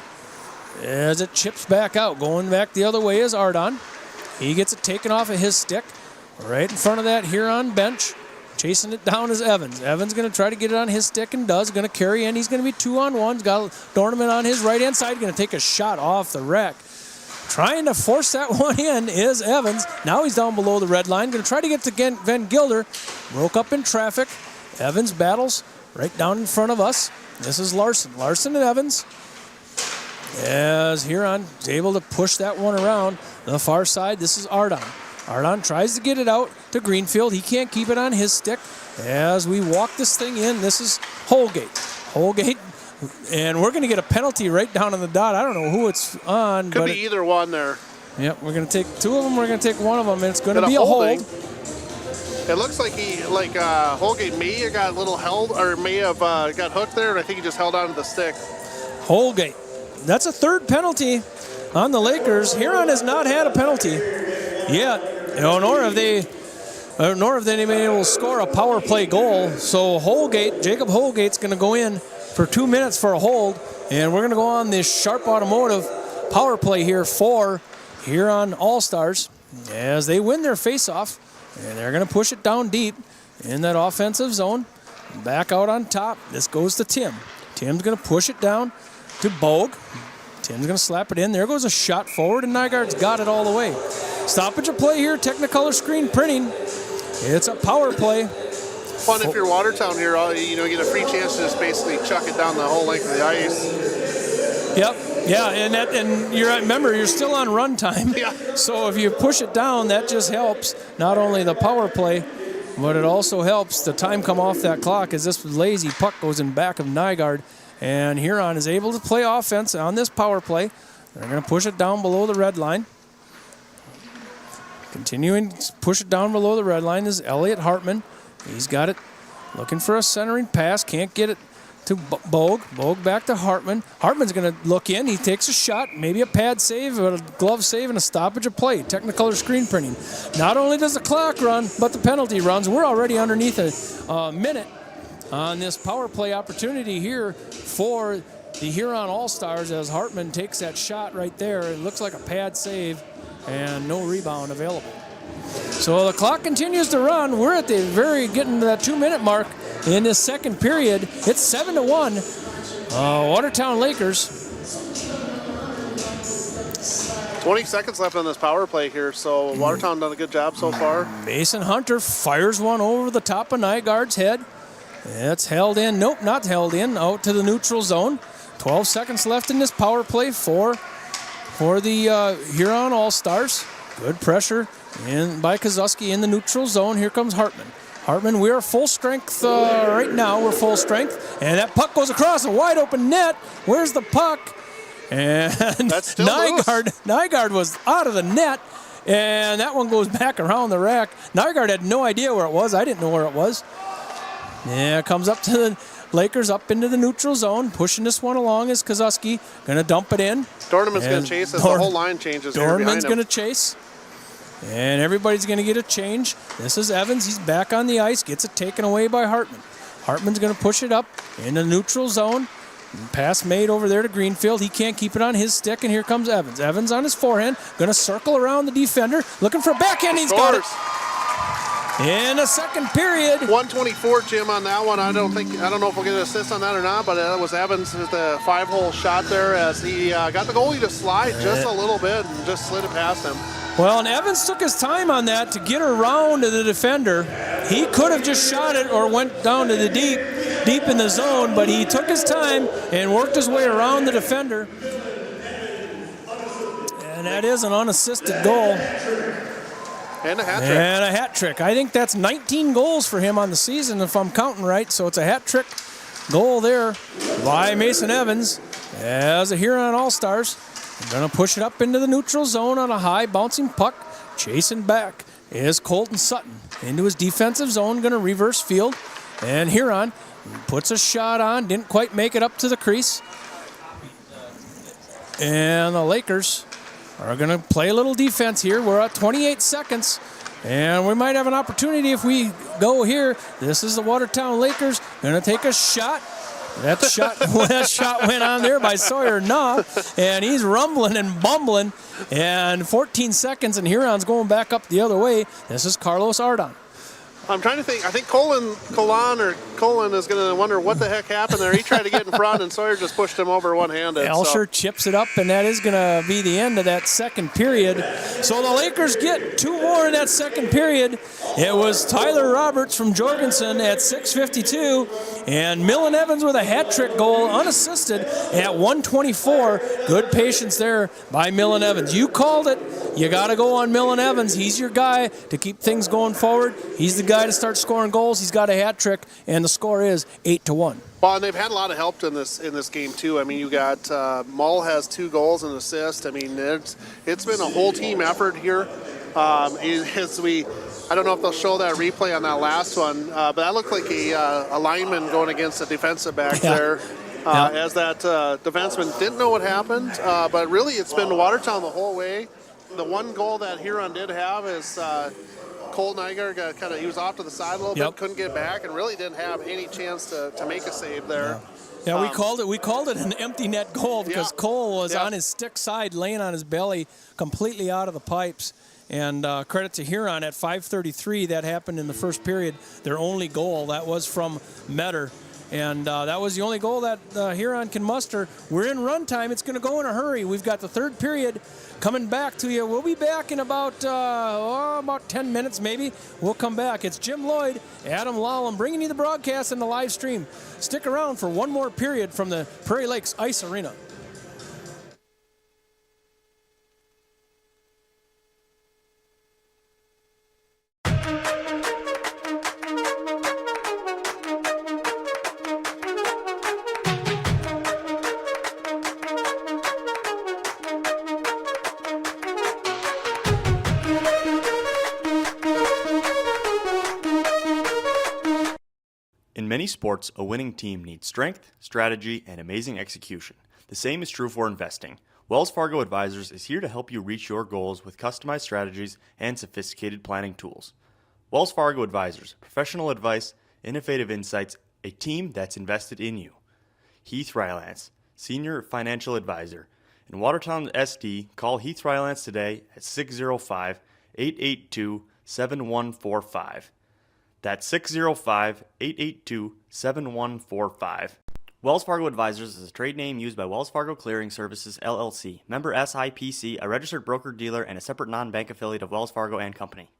as it chips back out. Going back the other way is Ardon. He gets it taken off of his stick. Right in front of that Huron bench. Chasing it down is Evans. Evans going to try to get it on his stick and does. Going to carry in. He's going to be 2-on-1. Got Dorneman on his right-hand side. Going to take a shot off the rack. Trying to force that one in is Evans. Now he's down below the red line. Going to try to get to Van Gilder. Broke up in traffic. Evans battles right down in front of us. This is Larson. Larson and Evans. As Huron is able to push that one around the far side. This is Ardon. Ardon tries to get it out to Greenfield. He can't keep it on his stick. As we walk this thing in, this is Holgate. Holgate, and we're going to get a penalty right down on the dot. I don't know who it's on. Could be either one there. Yep, we're going to take 2 of them. We're going to take 1 of them, and it's going to be a hold. It looks like Holgate may have got a little held, or may have got hooked there, and I think he just held onto the stick. Holgate. That's a third penalty on the Lakers. Huron has not had a penalty yet, nor have they been able to score a power play goal. So Jacob Holgate's going to go in for 2 minutes for a hold, and we're going to go on this Sharp Automotive power play here for Huron All-Stars as they win their face-off, and they're going to push it down deep in that offensive zone. Back out on top. This goes to Tim. Tim's going to push it down to Bogue. Tim's going to slap it in. There goes a shot forward, and Nygaard's got it all the way. Stoppage of play here, Technicolor screen printing. It's a power play. Fun if you're Watertown here, you get a free chance to just basically chuck it down the whole length of the ice. Yep. Yeah, and remember, you're still on run time. Yeah. So if you push it down, that just helps not only the power play, but it also helps the time come off that clock as this lazy puck goes in back of Nygaard. And Huron is able to play offense on this power play. They're going to push it down below the red line. Continuing to push it down below the red line is Elliot Hartman. He's got it, looking for a centering pass. Can't get it to Bogue. Bogue back to Hartman. Hartman's going to look in. He takes a shot, maybe a pad save, a glove save, and a stoppage of play. Technicolor screen printing. Not only does the clock run, but the penalty runs. We're already underneath a minute on this power play opportunity here for the Huron All-Stars as Hartman takes that shot right there. It looks like a pad save and no rebound available. So the clock continues to run. We're at the getting to that 2-minute mark in this second period. It's 7-1. Watertown Lakers. 20 seconds left on this power play here, so Watertown done a good job so far. Mason Hunter fires one over the top of Nygaard's head. It's held in. Nope, not held in. Out to the neutral zone. 12 seconds left in this power play for the Huron All-Stars. Good pressure by Kozuski in the neutral zone. Here comes Hartman. Hartman, we are full strength right now. We're full strength. And that puck goes across a wide open net. Where's the puck? And Nygaard was out of the net. And that one goes back around the rack. Nygaard had no idea where it was. I didn't know where it was. Yeah, it comes up to the Lakers, up into the neutral zone. Pushing this one along is Kozuski. Going to dump it in. Dorneman's going to chase as the whole line changes. Dorneman's going to chase. And everybody's going to get a change. This is Evans. He's back on the ice. Gets it taken away by Hartman. Hartman's going to push it up in the neutral zone. Pass made over there to Greenfield. He can't keep it on his stick, and here comes Evans. Evans on his forehand. Going to circle around the defender. Looking for a backhand. He's got it. In the second period. 124, Jim, on that one. I don't know if we'll get an assist on that or not, but that was Evans with the 5-hole shot there as he got the goalie to slide just a little bit and just slid it past him. Well, and Evans took his time on that to get around to the defender. He could have just shot it or went down to the deep in the zone, but he took his time and worked his way around the defender. And that is an unassisted goal. And a hat trick. And a hat trick. I think that's 19 goals for him on the season, if I'm counting right. So it's a hat trick goal there by Mason Evans as a Huron All-Stars. Going to push it up into the neutral zone on a high bouncing puck. Chasing back is Colton Sutton into his defensive zone. Going to reverse field. And Huron puts a shot on. Didn't quite make it up to the crease. And the Lakers are going to play a little defense here. We're at 28 seconds. And we might have an opportunity if we go here. This is the Watertown Lakers. Going to take a shot. That shot went on there by Sawyer Nah, and he's rumbling and bumbling. And 14 seconds, and Huron's going back up the other way. This is Carlos Ardon. I'm trying to think. I think Colin is going to wonder what the heck happened there. He tried to get in front, and Sawyer just pushed him over one-handed. Elsher chips it up, and that is going to be the end of that second period. So the Lakers get 2 more in that second period. It was Tyler Roberts from Jorgensen at 6:52, and Millen Evans with a hat trick goal, unassisted, at 1:24. Good patience there by Millen Evans. You called it. You got to go on Millen Evans. He's your guy to keep things going forward. He's the guy to start scoring goals. He's got a hat trick, and the score is 8-1. Well, and they've had a lot of help in this game too. I mean, you got Mull has 2 goals and an assist. I mean, it's been a whole team effort here. As we I don't know if they'll show that replay on that last one, but that looked like a lineman going against a defensive back there. As that defenseman didn't know what happened, but really it's been Watertown the whole way. The one goal that Huron did have is Cole Nygaard got he was off to the side a little bit, couldn't get back, and really didn't have any chance to make a save there. Yeah, we called it an empty net goal because Cole was on his stick side, laying on his belly, completely out of the pipes. And credit to Huron at 5:33. That happened in the first period. Their only goal, that was from Metter. And that was the only goal that Huron can muster. We're in run time. It's going to go in a hurry. We've got the third period coming back to you. We'll be back in about 10 minutes maybe. We'll come back. It's Jim Lloyd, Adam Lallam, bringing you the broadcast and the live stream. Stick around for one more period from the Prairie Lakes Ice Arena. In many sports, a winning team needs strength, strategy, and amazing execution. The same is true for investing. Wells Fargo Advisors is here to help you reach your goals with customized strategies and sophisticated planning tools. Wells Fargo Advisors, professional advice, innovative insights, a team that's invested in you. Heath Rylance, Senior Financial Advisor. In Watertown SD, call Heath Rylance today at 605-882-7145. That's 605-882-7145. Wells Fargo Advisors is a trade name used by Wells Fargo Clearing Services, LLC, member SIPC, a registered broker-dealer, and a separate non-bank affiliate of Wells Fargo and Company.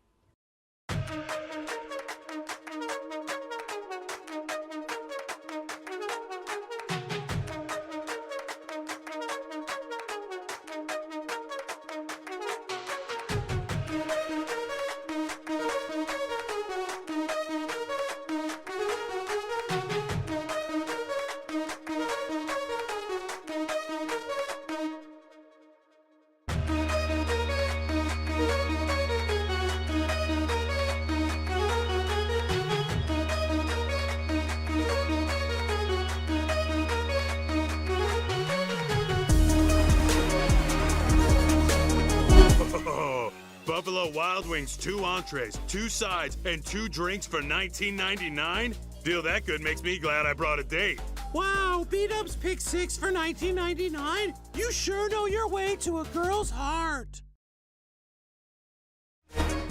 Buffalo Wild Wings, 2 entrees, 2 sides, and 2 drinks for $19.99? Deal that good makes me glad I brought a date. Wow, B-Dubs pick 6 for $19.99? You sure know your way to a girl's heart.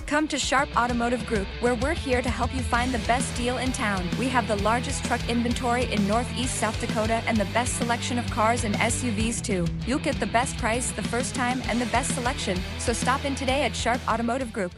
Come to Sharp Automotive Group, where we're here to help you find the best deal in town. We have the largest truck inventory in Northeast South Dakota and the best selection of cars and SUVs too. You'll get the best price the first time and the best selection, so stop in today at Sharp Automotive Group.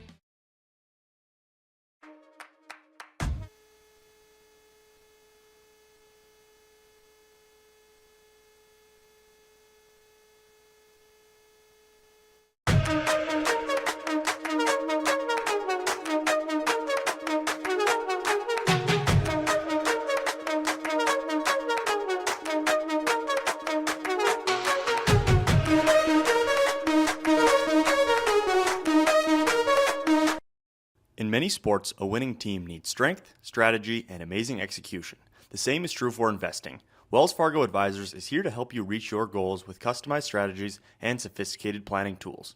In many sports, a winning team needs strength, strategy, and amazing execution. The same is true for investing. Wells Fargo Advisors is here to help you reach your goals with customized strategies and sophisticated planning tools.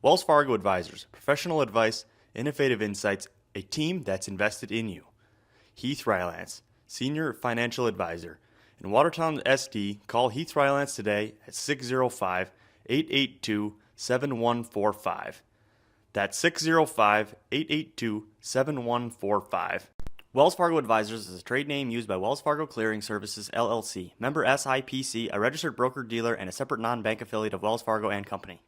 Wells Fargo Advisors, professional advice, innovative insights, a team that's invested in you. Heath Rylance, Senior Financial Advisor. In Watertown SD, call Heath Rylance today at 605-882-7145. That's 605-882-7145. Wells Fargo Advisors is a trade name used by Wells Fargo Clearing Services, LLC, member SIPC, a registered broker-dealer, and a separate non-bank affiliate of Wells Fargo and Company.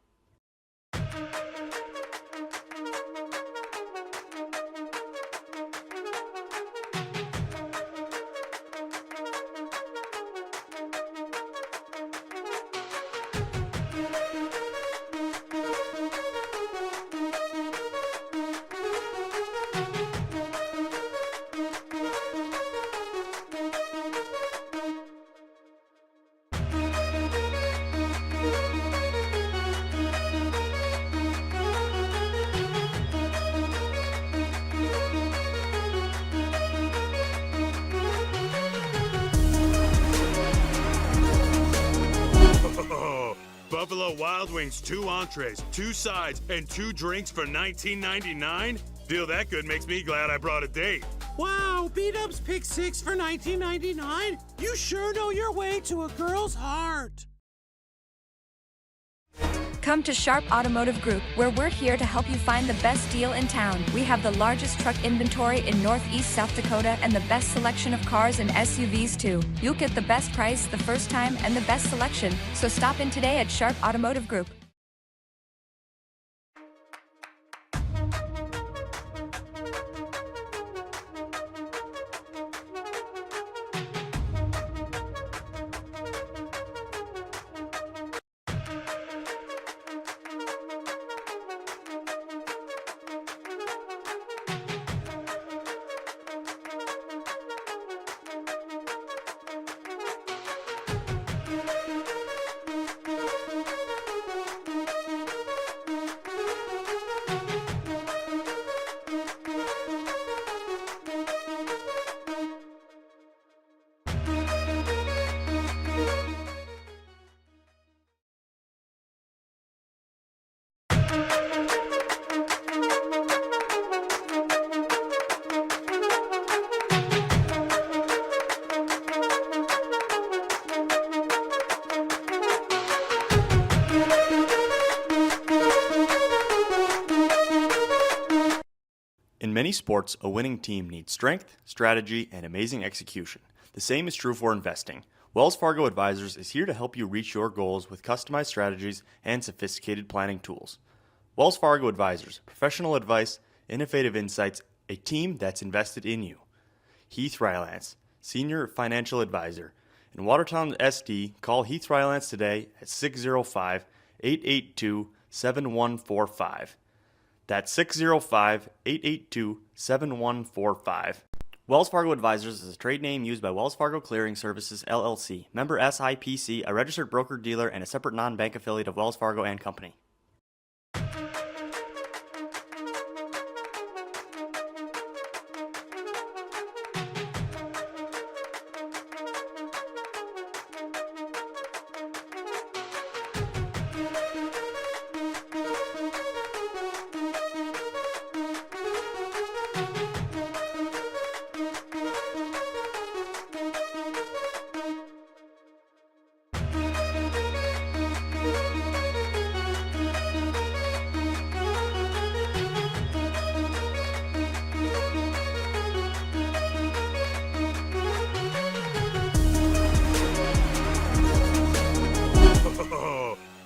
Buffalo Wild Wings 2 entrees, 2 sides, and 2 drinks for $19.99? Deal that good makes me glad I brought a date. Wow, B-Dubs pick 6 for $19.99? You sure know your way to a girl's heart. Come to Sharp Automotive Group, where we're here to help you find the best deal in town. We have the largest truck inventory in Northeast South Dakota and the best selection of cars and SUVs too. You'll get the best price the first time and the best selection, so stop in today at Sharp Automotive Group. In many sports, a winning team needs strength, strategy, and amazing execution. The same is true for investing. Wells Fargo Advisors is here to help you reach your goals with customized strategies and sophisticated planning tools. Wells Fargo Advisors, professional advice, innovative insights, a team that's invested in you. Heath Rylance, Senior Financial Advisor. In Watertown, SD, call Heath Rylance today at 605-882-7145. That's 605-882-7145. Wells Fargo Advisors is a trade name used by Wells Fargo Clearing Services, LLC, member SIPC, a registered broker-dealer, and a separate non-bank affiliate of Wells Fargo and Company.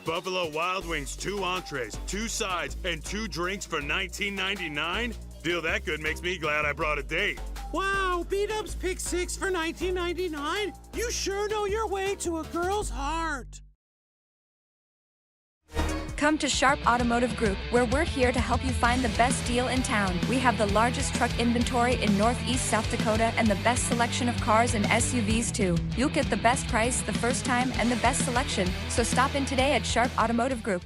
Buffalo Wild Wings 2 entrees, 2 sides, and 2 drinks for $19.99? Deal that good makes me glad I brought a date. Wow, B-Dubs pick 6 for $19.99? You sure know your way to a girl's heart. Come to Sharp Automotive Group, where we're here to help you find the best deal in town. We have the largest truck inventory in Northeast South Dakota and the best selection of cars and SUVs too. You'll get the best price the first time and the best selection, so stop in today at Sharp Automotive Group.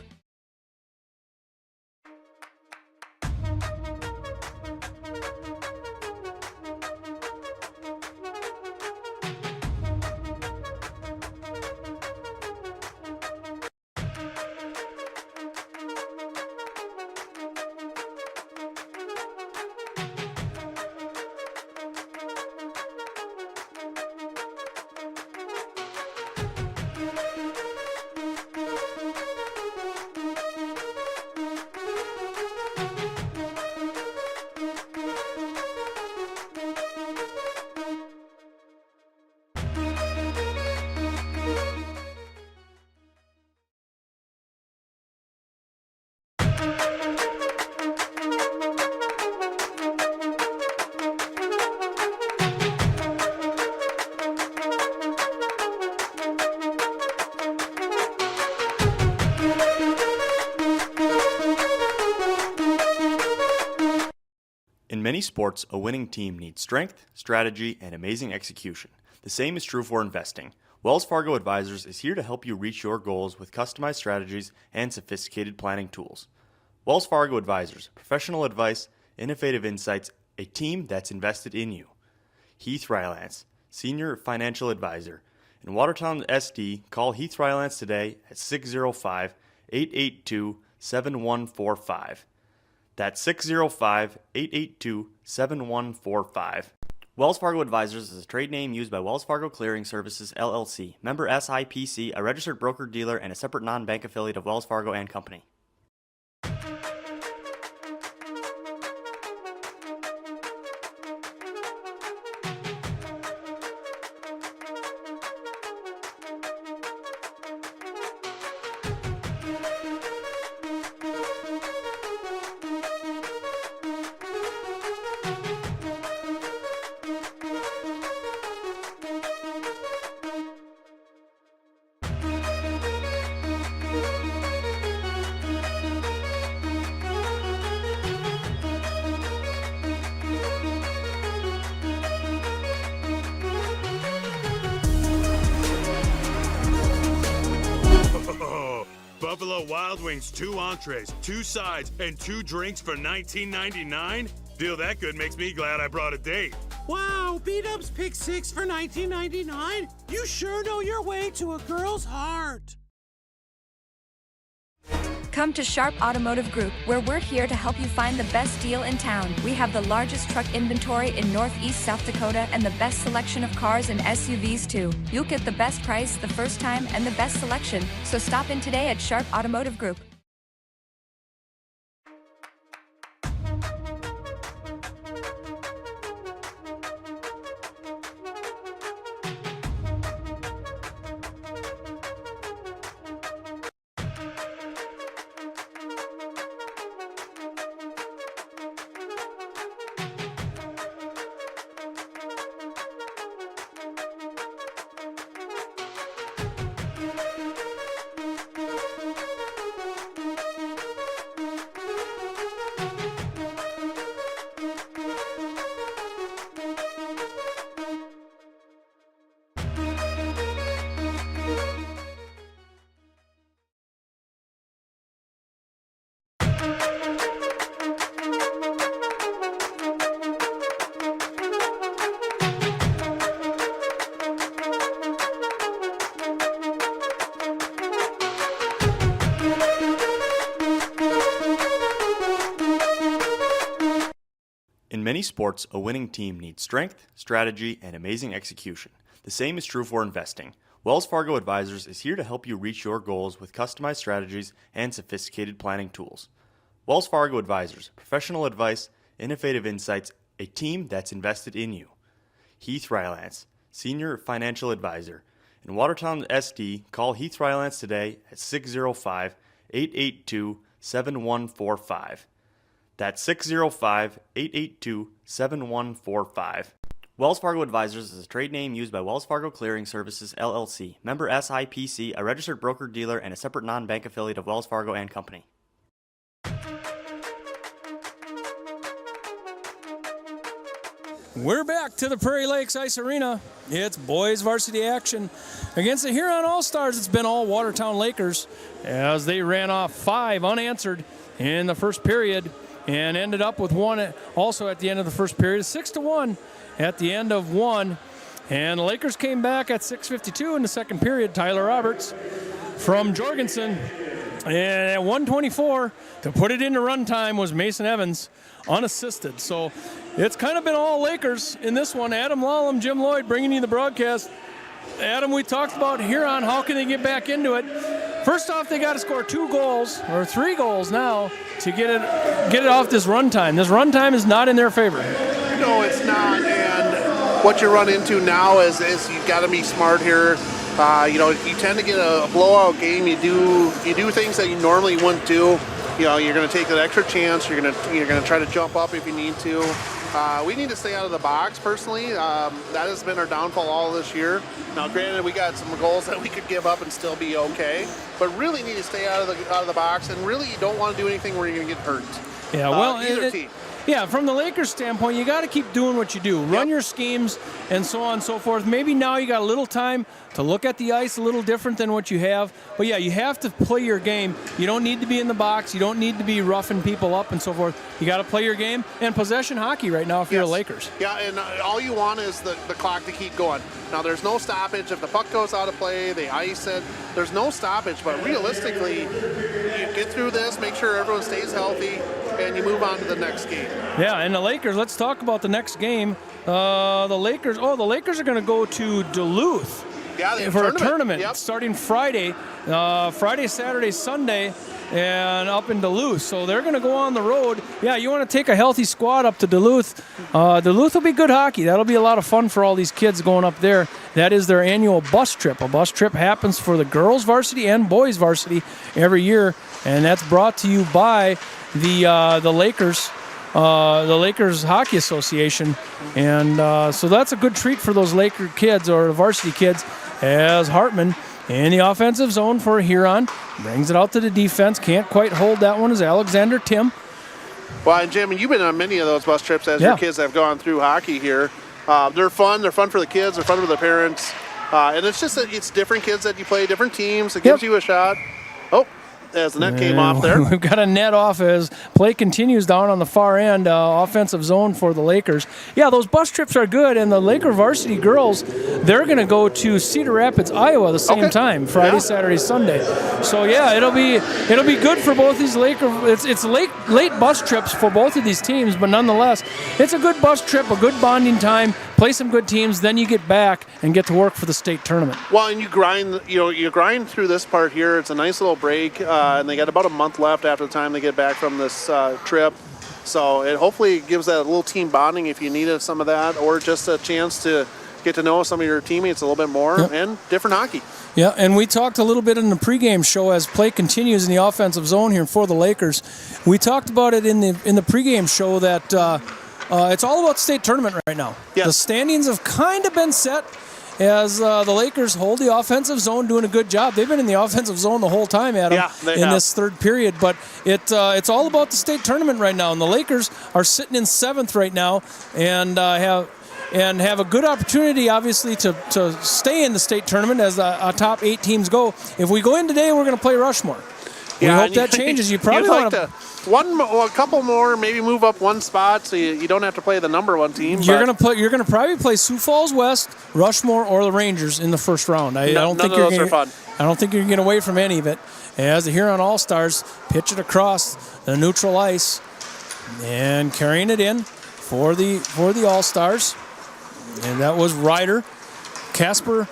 In many sports, a winning team needs strength, strategy, and amazing execution. The same is true for investing. Wells Fargo Advisors is here to help you reach your goals with customized strategies and sophisticated planning tools. Wells Fargo Advisors, professional advice, innovative insights, a team that's invested in you. Heath Rylance, Senior Financial Advisor. In Watertown SD, call Heath Rylance today at 605-882-7145. That's 605-882-7145. Wells Fargo Advisors is a trade name used by Wells Fargo Clearing Services, LLC. Member SIPC, a registered broker-dealer and a separate non-bank affiliate of Wells Fargo and Company. Buffalo Wild Wings, 2 entrees, 2 sides, and 2 drinks for $19.99? Deal that good makes me glad I brought a date. Wow, B-Dubs pick 6 for $19.99? You sure know your way to a girl's heart. Come to Sharp Automotive Group, where we're here to help you find the best deal in town. We have the largest truck inventory in Northeast South Dakota and the best selection of cars and SUVs too. You'll get the best price the first time and the best selection. So stop in today at Sharp Automotive Group. In many sports, a winning team needs strength, strategy, and amazing execution. The same is true for investing. Wells Fargo Advisors is here to help you reach your goals with customized strategies and sophisticated planning tools. Wells Fargo Advisors, professional advice, innovative insights, a team that's invested in you. Heath Rylance, Senior Financial Advisor. In Watertown SD, call Heath Rylance today at 605-882-7145. That's 605-882-7145. Wells Fargo Advisors is a trade name used by Wells Fargo Clearing Services, LLC. Member SIPC, a registered broker-dealer and a separate non-bank affiliate of Wells Fargo and Company. We're back to the Prairie Lakes Ice Arena. It's boys varsity action against the Huron All-Stars. It's been all Watertown Lakers as they ran off 5 unanswered in the first period and ended up with 1 also at the end of the first period, 6-1 at the end of 1. And the Lakers came back at 6:52 in the second period. Tyler Roberts from Jorgensen. And at 1:24 to put it into runtime was Mason Evans unassisted. So it's kind of been all Lakers in this one. Adam Lallam, Jim Lloyd bringing you the broadcast. Adam, we talked about Huron. How can they get back into it? First off, they got to score 2 goals or 3 goals now to get it off this runtime. This runtime is not in their favor. No, it's not. And what you run into now is you got to be smart here. You tend to get a blowout game. You do things that you normally wouldn't do. You're going to take that extra chance. You're going to try to jump up if you need to. We need to stay out of the box, personally. That has been our downfall all this year. Now, granted, we got some goals that we could give up and still be okay, but really need to stay out of the box. And really, you don't want to do anything where you're going to get hurt. Yeah, well, either team. Yeah, from the Lakers standpoint, you got to keep doing what you do. Run your schemes and so on and so forth. Maybe now you got a little time to look at the ice a little different than what you have. But yeah, you have to play your game. You don't need to be in the box. You don't need to be roughing people up and so forth. You got to play your game and possession hockey right now if you're the Lakers. Yeah, and all you want is the clock to keep going. Now, there's no stoppage. If the puck goes out of play, they ice it. There's no stoppage, but realistically, you get through this, make sure everyone stays healthy, and you move on to the next game. Yeah, and the Lakers, let's talk about the next game. The Lakers are going to go to Duluth for a tournament starting Friday, Saturday, Sunday, and up in Duluth. So they're going to go on the road. Yeah, you want to take a healthy squad up to Duluth. Duluth will be good hockey. That'll be a lot of fun for all these kids going up there. That is their annual bus trip. A bus trip happens for the girls varsity and boys varsity every year, and that's brought to you by the Lakers. The Lakers Hockey Association, and so that's a good treat for those Laker kids or the varsity kids, as Hartman in the offensive zone for Huron brings it out to the defense. Can't quite hold that one as Alexander Tim. Well, and Jim, you've been on many of those bus trips as your kids have gone through hockey here. They're fun. They're fun for the kids. They're fun for the parents, and it's just it's different kids that you play, different teams. It gives you a shot. Oh. As the net came off there. We've got a net off as play continues down on the far end, offensive zone for the Lakers. Yeah, those bus trips are good, and the Laker varsity girls, they're going to go to Cedar Rapids, Iowa the same time, Friday, Saturday, Sunday. So, yeah, it'll be good for both these Laker. It's late bus trips for both of these teams, but nonetheless, it's a good bus trip, a good bonding time. Play some good teams, then you get back and get to work for the state tournament. Well, and you grind through this part here. It's a nice little break, and they got about a month left after the time they get back from this trip. So it hopefully gives that a little team bonding if you needed some of that, or just a chance to get to know some of your teammates a little bit more and different hockey. Yeah, and we talked a little bit in the pregame show as play continues in the offensive zone here for the Lakers. We talked about it in the pregame show that it's all about the state tournament right now. Yes. The standings have kind of been set as the Lakers hold the offensive zone, doing a good job. They've been in the offensive zone the whole time, Adam, this third period. But it's all about the state tournament right now. And the Lakers are sitting in 7th right now and have a good opportunity, obviously, to stay in the state tournament as the top 8 teams go. If we go in today, we're going to play Rushmore. We hope that changes. You probably want to a couple more, maybe move up one spot so you don't have to play the number 1 team. You're going to probably play Sioux Falls West, Rushmore, or the Rangers in the first round. I don't think you're going to get away from any of it. As the Huron All-Stars pitch it across the neutral ice and carrying it in for the All-Stars, and that was Ryder, Casper.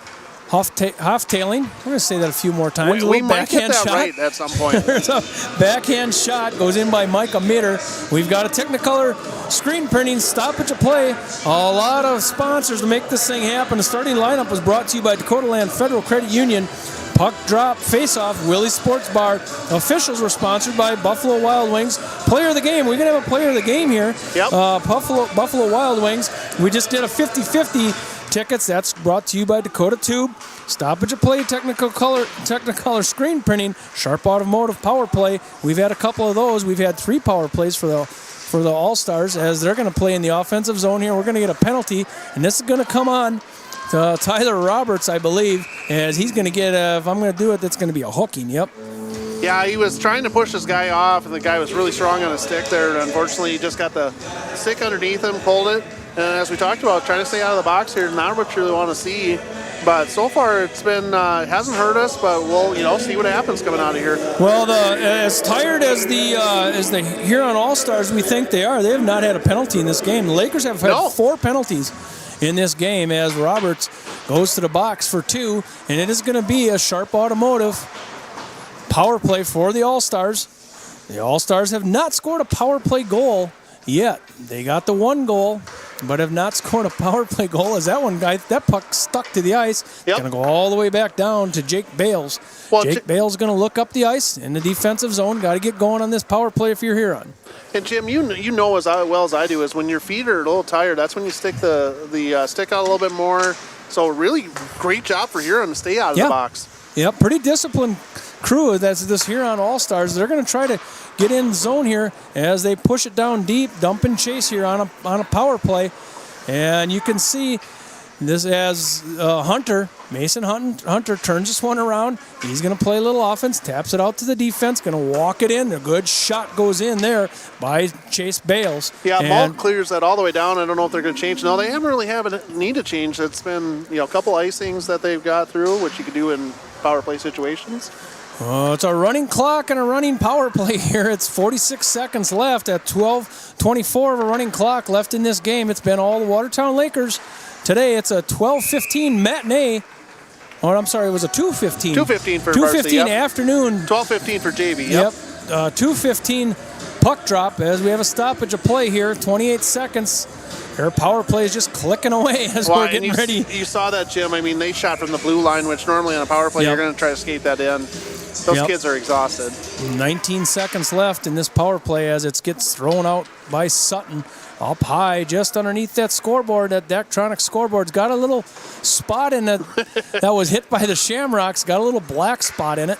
Half-tailing. We're going to say that a few more times. We might get that right at some point. There's a backhand shot. Goes in by Micah Mitter. We've got a Technicolor screen printing stoppage of play. A lot of sponsors to make this thing happen. The starting lineup was brought to you by Dakota Land Federal Credit Union. Puck drop, face-off, Willie's Sports Bar. Officials were sponsored by Buffalo Wild Wings. Player of the game. We're going to have a player of the game here. Yep. Buffalo Wild Wings. We just did a 50-50. Tickets, that's brought to you by Dakota Tube, Stoppage of Play, Technicolor screen printing, Sharp Automotive Power Play. We've had a couple of those. We've had 3 power plays for the All-Stars as they're going to play in the offensive zone here. We're going to get a penalty, and this is going to come on to Tyler Roberts, I believe, as he's going to get if I'm going to do it, that's going to be a hooking, yep. Yeah, he was trying to push this guy off, and the guy was really strong on his stick there, and unfortunately he just got the stick underneath him, pulled it. And as we talked about, trying to stay out of the box here, not what you really want to see. But so far, it's been hasn't hurt us. But we'll see what happens coming out of here. Well, as tired as the Huron All-Stars we think they are, they have not had a penalty in this game. The Lakers have had 4 penalties in this game as Roberts goes to the box for 2, and it is going to be a Sharp Automotive power play for the All-Stars. The All-Stars have not scored a power play goal yet. They got the 1 goal, but have not scored a power play goal as that puck stuck to the ice. It's going to go all the way back down to Jake Bales. Well, Jake Bales going to look up the ice in the defensive zone. Got to get going on this power play if you're Huron. And Jim, you know as well as I do is when your feet are a little tired, that's when you stick the stick out a little bit more. So really great job for Huron to stay out of the box. Yeah, pretty disciplined crew, that's this Huron All-Stars. They're going to try to get in zone here as they push it down deep, dump and chase here on a power play. And you can see this as Mason Hunter turns this one around. He's going to play a little offense, taps it out to the defense, going to walk it in. A good shot goes in there by Chase Bales. Yeah, Malt clears that all the way down. I don't know if they're going to change. No, they haven't really need to change. It's been a couple icings that they've got through, which you could do in power play situations. It's a running clock and a running power play here. It's 46 seconds left at 12:24 of a running clock left in this game. It's been all the Watertown Lakers. Today it's a 12:15 matinee. Or I'm sorry, it was a 2:15. 2:15 for varsity, 2:15 afternoon. 12:15 for JV. Yep. 2:15 puck drop as we have a stoppage of play here. 28 seconds. Their power play is just clicking away as we're getting ready. You saw that, Jim. I mean, they shot from the blue line, which normally on a power play you're going to try to skate that in. Those kids are exhausted. 19 seconds left in this power play as it gets thrown out by Sutton. Up high, just underneath that scoreboard, that Daktronics scoreboard's got a little spot in it that was hit by the Shamrocks. Got a little black spot in it.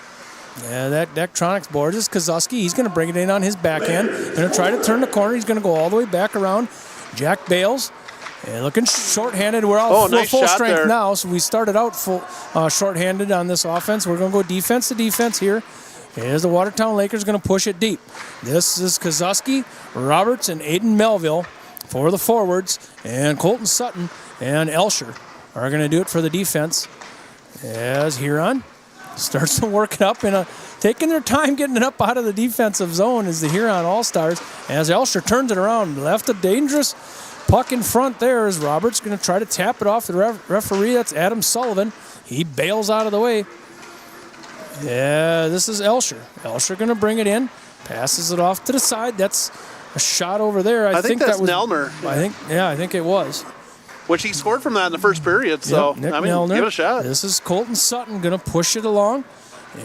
Yeah, that Daktronics board is Kozuski. He's going to bring it in on his backhand. Going to try to turn the corner. He's going to go all the way back around. Jack Bales. And looking short-handed. We're out full strength there. Now, so we started out short-handed on this offense. We're going to go defense to defense here. As the Watertown Lakers going to push it deep. This is Kozuski, Roberts, and Aiden Melville for the forwards. And Colton Sutton and Elsher are going to do it for the defense. As Huron starts to work it up taking their time getting it up out of the defensive zone is the Huron All-Stars. As Elsher turns it around, left a dangerous puck in front there as Roberts going to try to tap it off the referee. That's Adam Sullivan. He bails out of the way. Yeah, this is Elsher. Elsher going to bring it in, passes it off to the side. That's a shot over there. I think that's that was Nelner. I think it was. Which he scored from that in the first period. So Nick I mean, Nelner. give it a shot. This is Colton Sutton going to push it along,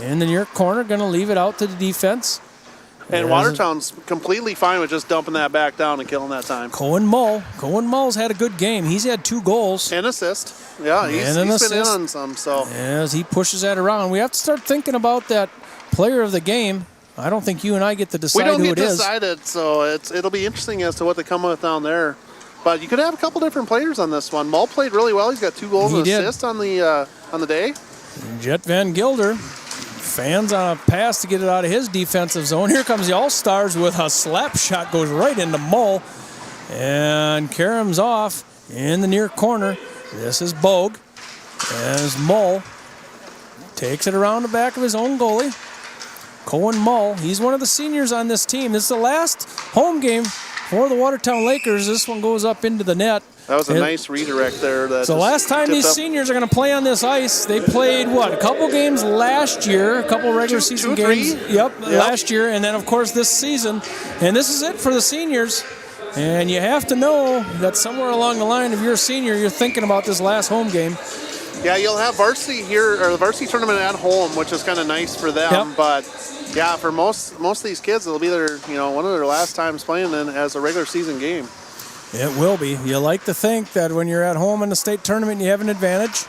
in the near corner, going to leave it out to the defense. And Watertown's completely fine with just dumping that back down and killing that time. Cohen Mull's had a good game. He's had 2 goals. And assist. Yeah, he's been in on some. So as he pushes that around, we have to start thinking about that player of the game. I don't think you and I get to decide who it is. We don't get decided, so it'll be interesting as to what they come with down there. But you could have a couple different players on this one. Mull played really well. He's got 2 goals and assists on the day. Jet Van Gilder fans on a pass to get it out of his defensive zone. Here comes the All-Stars with a slap shot, goes right into Mull. And Karam's off in the near corner. This is Bogue. As Mull takes it around the back of his own goalie. Cohen Mull, he's one of the seniors on this team. This is the last home game for the Watertown Lakers. This one goes up into the net. That was a nice redirect there. So last time these seniors are going to play on this ice, they played, a couple games last year, a couple regular season games. Yep, last year, and then, of course, this season. And this is it for the seniors. And you have to know that somewhere along the line, if you're a senior, you're thinking about this last home game. Yeah, you'll have varsity here, or the varsity tournament at home, which is kind of nice for them. Yep. But yeah, for most of these kids, it'll be their one of their last times playing then as a regular season game. It will be. You like to think that when you're at home in the state tournament, you have an advantage.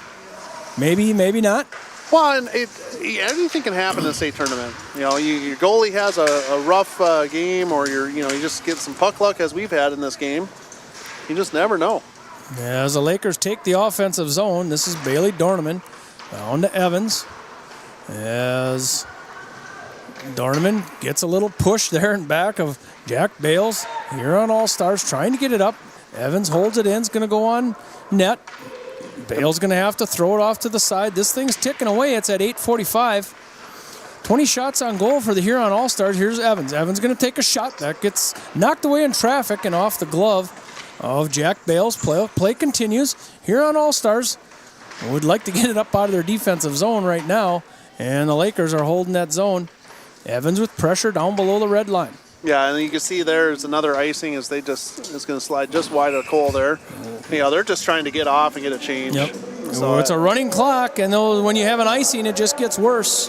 Maybe, maybe not. Well, and anything can happen in the state tournament. Your goalie has a rough game, or you just get some puck luck as we've had in this game. You just never know. As the Lakers take the offensive zone, this is Bailey Dorneman down to Evans. As Dorneman gets a little push there in back of Jack Bales. Huron All-Stars trying to get it up. Evans holds it in. It's going to go on net. Bale's going to have to throw it off to the side. This thing's ticking away. It's at 8:45. 20 shots on goal for the Huron All-Stars. Here's Evans. Evans going to take a shot. That gets knocked away in traffic and off the glove of Jack Bales. Play continues. Huron All-Stars would like to get it up out of their defensive zone right now, and the Lakers are holding that zone. Evans with pressure down below the red line. Yeah, and you can see there's another icing as it's going to slide just wide of Cole there. They're just trying to get off and get a change. Yep. So it's a running clock, and when you have an icing, it just gets worse.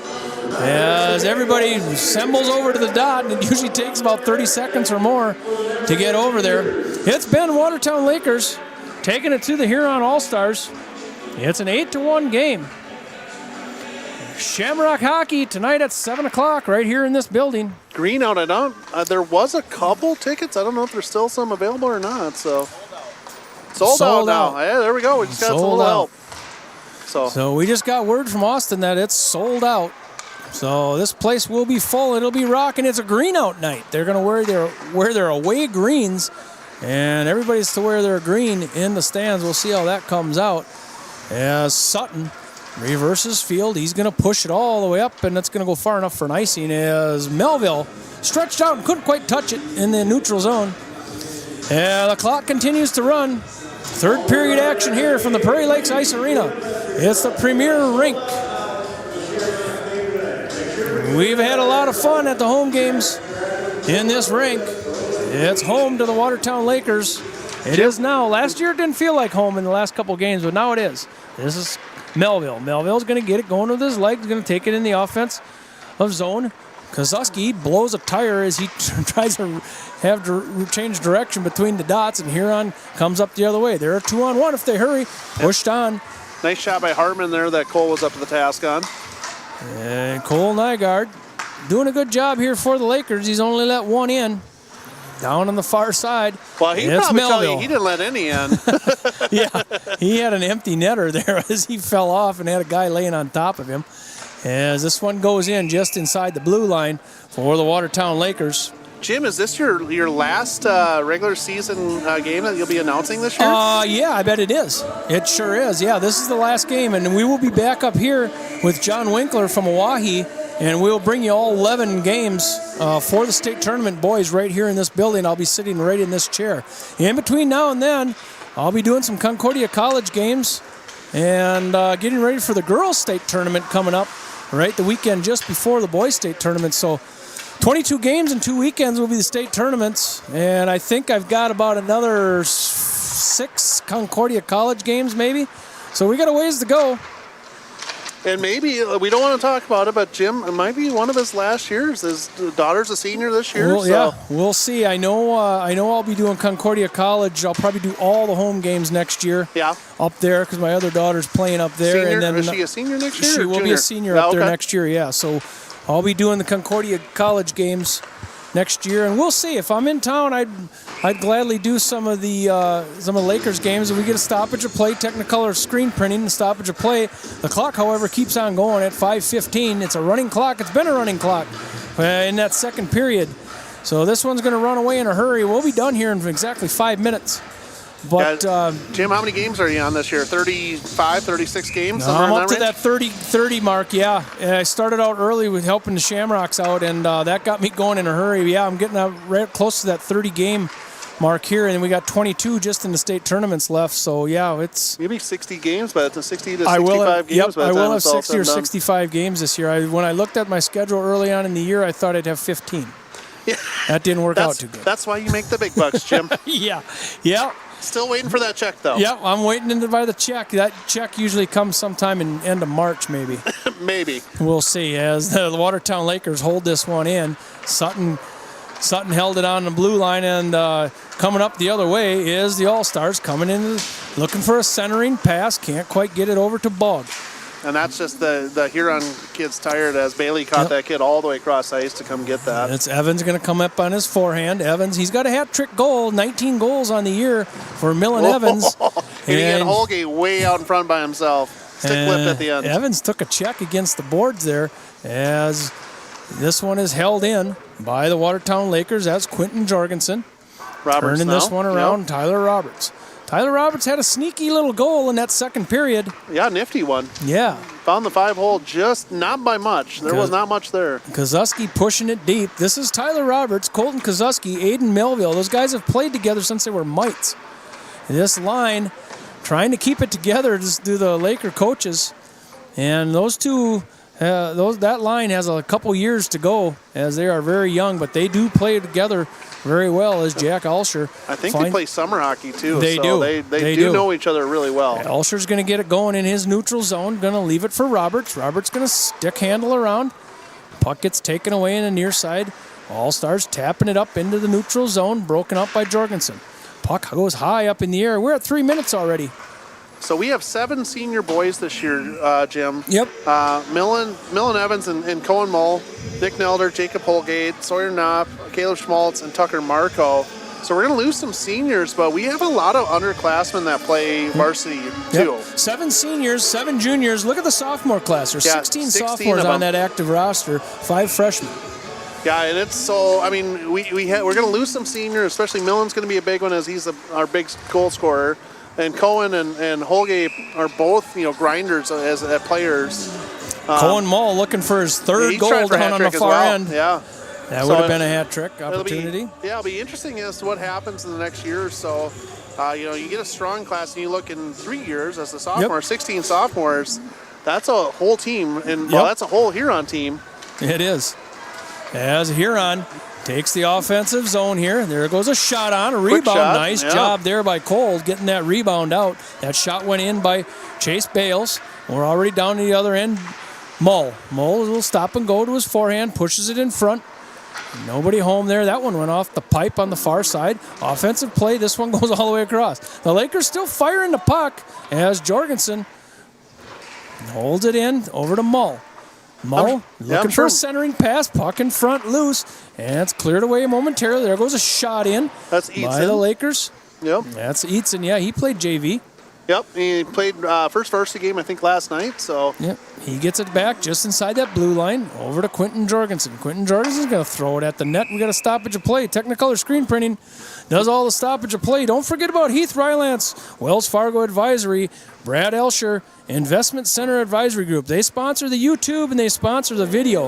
As everybody assembles over to the dot, and it usually takes about 30 seconds or more to get over there. It's been Watertown Lakers taking it to the Huron All-Stars. It's an 8-1 game. Shamrock Hockey tonight at 7 o'clock right here in this building. Green out. I don't. There was a couple tickets. I don't know if there's still some available or not. So sold out now. Yeah, there we go. We just got some little help. So we just got word from Austin that it's sold out. So this place will be full. It'll be rocking. It's a green out night. They're going to wear their away greens, and everybody's to wear their green in the stands. We'll see how that comes out. As Sutton reverses field, he's going to push it all the way up, and it's going to go far enough for an icing as Melville stretched out and couldn't quite touch it in the neutral zone. And the clock continues to run. Third period action here from the Prairie Lakes Ice Arena. It's the premier rink. We've had a lot of fun at the home games in this rink. It's home to the Watertown Lakers. It is now. Last year it didn't feel like home in the last couple games, but now it is. This is Melville. Melville's going to get it going with his legs, going to take it in the offense of zone. Kozuski blows a tire as he tries to change direction between the dots, and Huron comes up the other way. They're a 2-on-1 if they hurry. Pushed on. Nice shot by Hartman there that Cole was up to the task on. And Cole Nygaard doing a good job here for the Lakers. He's only let one in. Down on the far side. Well, he probably tell you he didn't let any in. Yeah, he had an empty netter there as he fell off and had a guy laying on top of him. As this one goes in just inside the blue line for the Watertown Lakers. Jim, is this your last regular season game that you'll be announcing this year? Yeah, I bet it is. It sure is. Yeah, this is the last game, and we will be back up here with John Winkler from Oahe, and we'll bring you all 11 games for the state tournament boys right here in this building. I'll be sitting right in this chair. In between now and then, I'll be doing some Concordia College games and getting ready for the girls' state tournament coming up, right, the weekend just before the boys' state tournament. So 22 games in 2 weekends will be the state tournaments, and I think I've got about another 6 Concordia College games maybe. So we got a ways to go. And maybe, we don't want to talk about it, but Jim, it might be one of his last years. His daughter's a senior this year. Well, yeah, we'll see. I know I'll be doing Concordia College. I'll probably do all the home games next year. Yeah. Up there, because my other daughter's playing up there. Senior? And then, is she a senior next year? She will be a senior up there next year, yeah. So I'll be doing the Concordia College games next year, and we'll see. If I'm in town, I'd gladly do some of the Lakers games. If we get a stoppage of play, Technicolor screen printing, and stoppage of play. The clock, however, keeps on going at 5:15. It's a running clock. It's been a running clock in that second period. So this one's going to run away in a hurry. We'll be done here in exactly 5 minutes. But Jim, how many games are you on this year? 35, 36 games? I'm up to that 30 mark, yeah. And I started out early with helping the Shamrocks out, and that got me going in a hurry. Yeah, I'm getting right close to that 30-game mark here, and we got 22 just in the state tournaments left. So, yeah, it's... Maybe 60 games, but it's 60 to 65 games. Yep, I will have 60 or 65 games this year. When I looked at my schedule early on in the year, I thought I'd have 15. Yeah. That didn't work out too good. That's why you make the big bucks, Jim. Yeah. Still waiting for that check, though. Yep, I'm waiting to buy the check. That check usually comes sometime in end of March, maybe. Maybe. We'll see. As the Watertown Lakers hold this one in, Sutton held it on the blue line, and coming up the other way is the All-Stars coming in, looking for a centering pass. Can't quite get it over to Bog. And that's just the Huron kid's tired as Bailey caught that kid all the way across ice to come get that. It's Evans going to come up on his forehand. Evans, he's got a hat-trick goal, 19 goals on the year for Millen Evans. And he had Holgate way out in front by himself. Stick-lipped at the end. Evans took a check against the boards there as this one is held in by the Watertown Lakers as Quentin Jorgensen. Turning this one around, Tyler Roberts. Tyler Roberts had a sneaky little goal in that second period. Yeah, nifty one. Yeah. Found the 5-hole just not by much. There was not much there. Kozuski pushing it deep. This is Tyler Roberts, Colton Kozuski, Aiden Melville. Those guys have played together since they were mites. This line trying to keep it together to do the Laker coaches. And those two, that line has a couple years to go as they are very young, but they do play together very well as Jack Alsher. I think they play summer hockey too. They do. They do know each other really well. Alsher's going to get it going in his neutral zone. Going to leave it for Roberts. Roberts going to stick handle around. Puck gets taken away in the near side. All-Stars tapping it up into the neutral zone. Broken up by Jorgensen. Puck goes high up in the air. We're at 3 minutes already. So we have 7 senior boys this year, Jim. Yep. Millen Evans and Cohen Mull, Nick Nelder, Jacob Holgate, Sawyer Knopp, Caleb Schmaltz, and Tucker Marco. So we're going to lose some seniors, but we have a lot of underclassmen that play varsity too. 7 seniors, 7 juniors. Look at the sophomore class. There's 16 sophomores on that active roster, 5 freshmen. Yeah, and it's so. I mean, we're going to lose some seniors, especially Millen's going to be a big one as he's our big goal scorer, and Cohen and Holgate are both grinders as players. Cohen Mull looking for his 3rd goal down on the far end. Yeah. That would have been a hat trick opportunity. It'll be interesting as to what happens in the next year or so. You get a strong class, and you look in 3 years as the sophomore, 16 sophomores. That's a whole team, and that's a whole Huron team. It is. As Huron takes the offensive zone here. There goes a shot on, a rebound. Nice job there by Cole getting that rebound out. That shot went in by Chase Bales. We're already down to the other end. Mull will stop and go to his forehand, pushes it in front. Nobody home there. That one went off the pipe on the far side. Offensive play. This one goes all the way across. The Lakers still firing the puck as Jorgensen holds it in over to Mull. Looking for a centering pass. Puck in front, loose. And it's cleared away momentarily. There goes a shot in by the Lakers. Yep. That's Eatson. Yeah, he played JV. Yep, he played first varsity game, I think, last night. So yep, he gets it back just inside that blue line over to Quentin Jorgensen. Quentin Jorgensen's going to throw it at the net. We got a stoppage of play. Technicolor screen printing does all the stoppage of play. Don't forget about Heath Rylance, Wells Fargo Advisory, Brad Elsher, Investment Center Advisory Group. They sponsor the YouTube and they sponsor the video.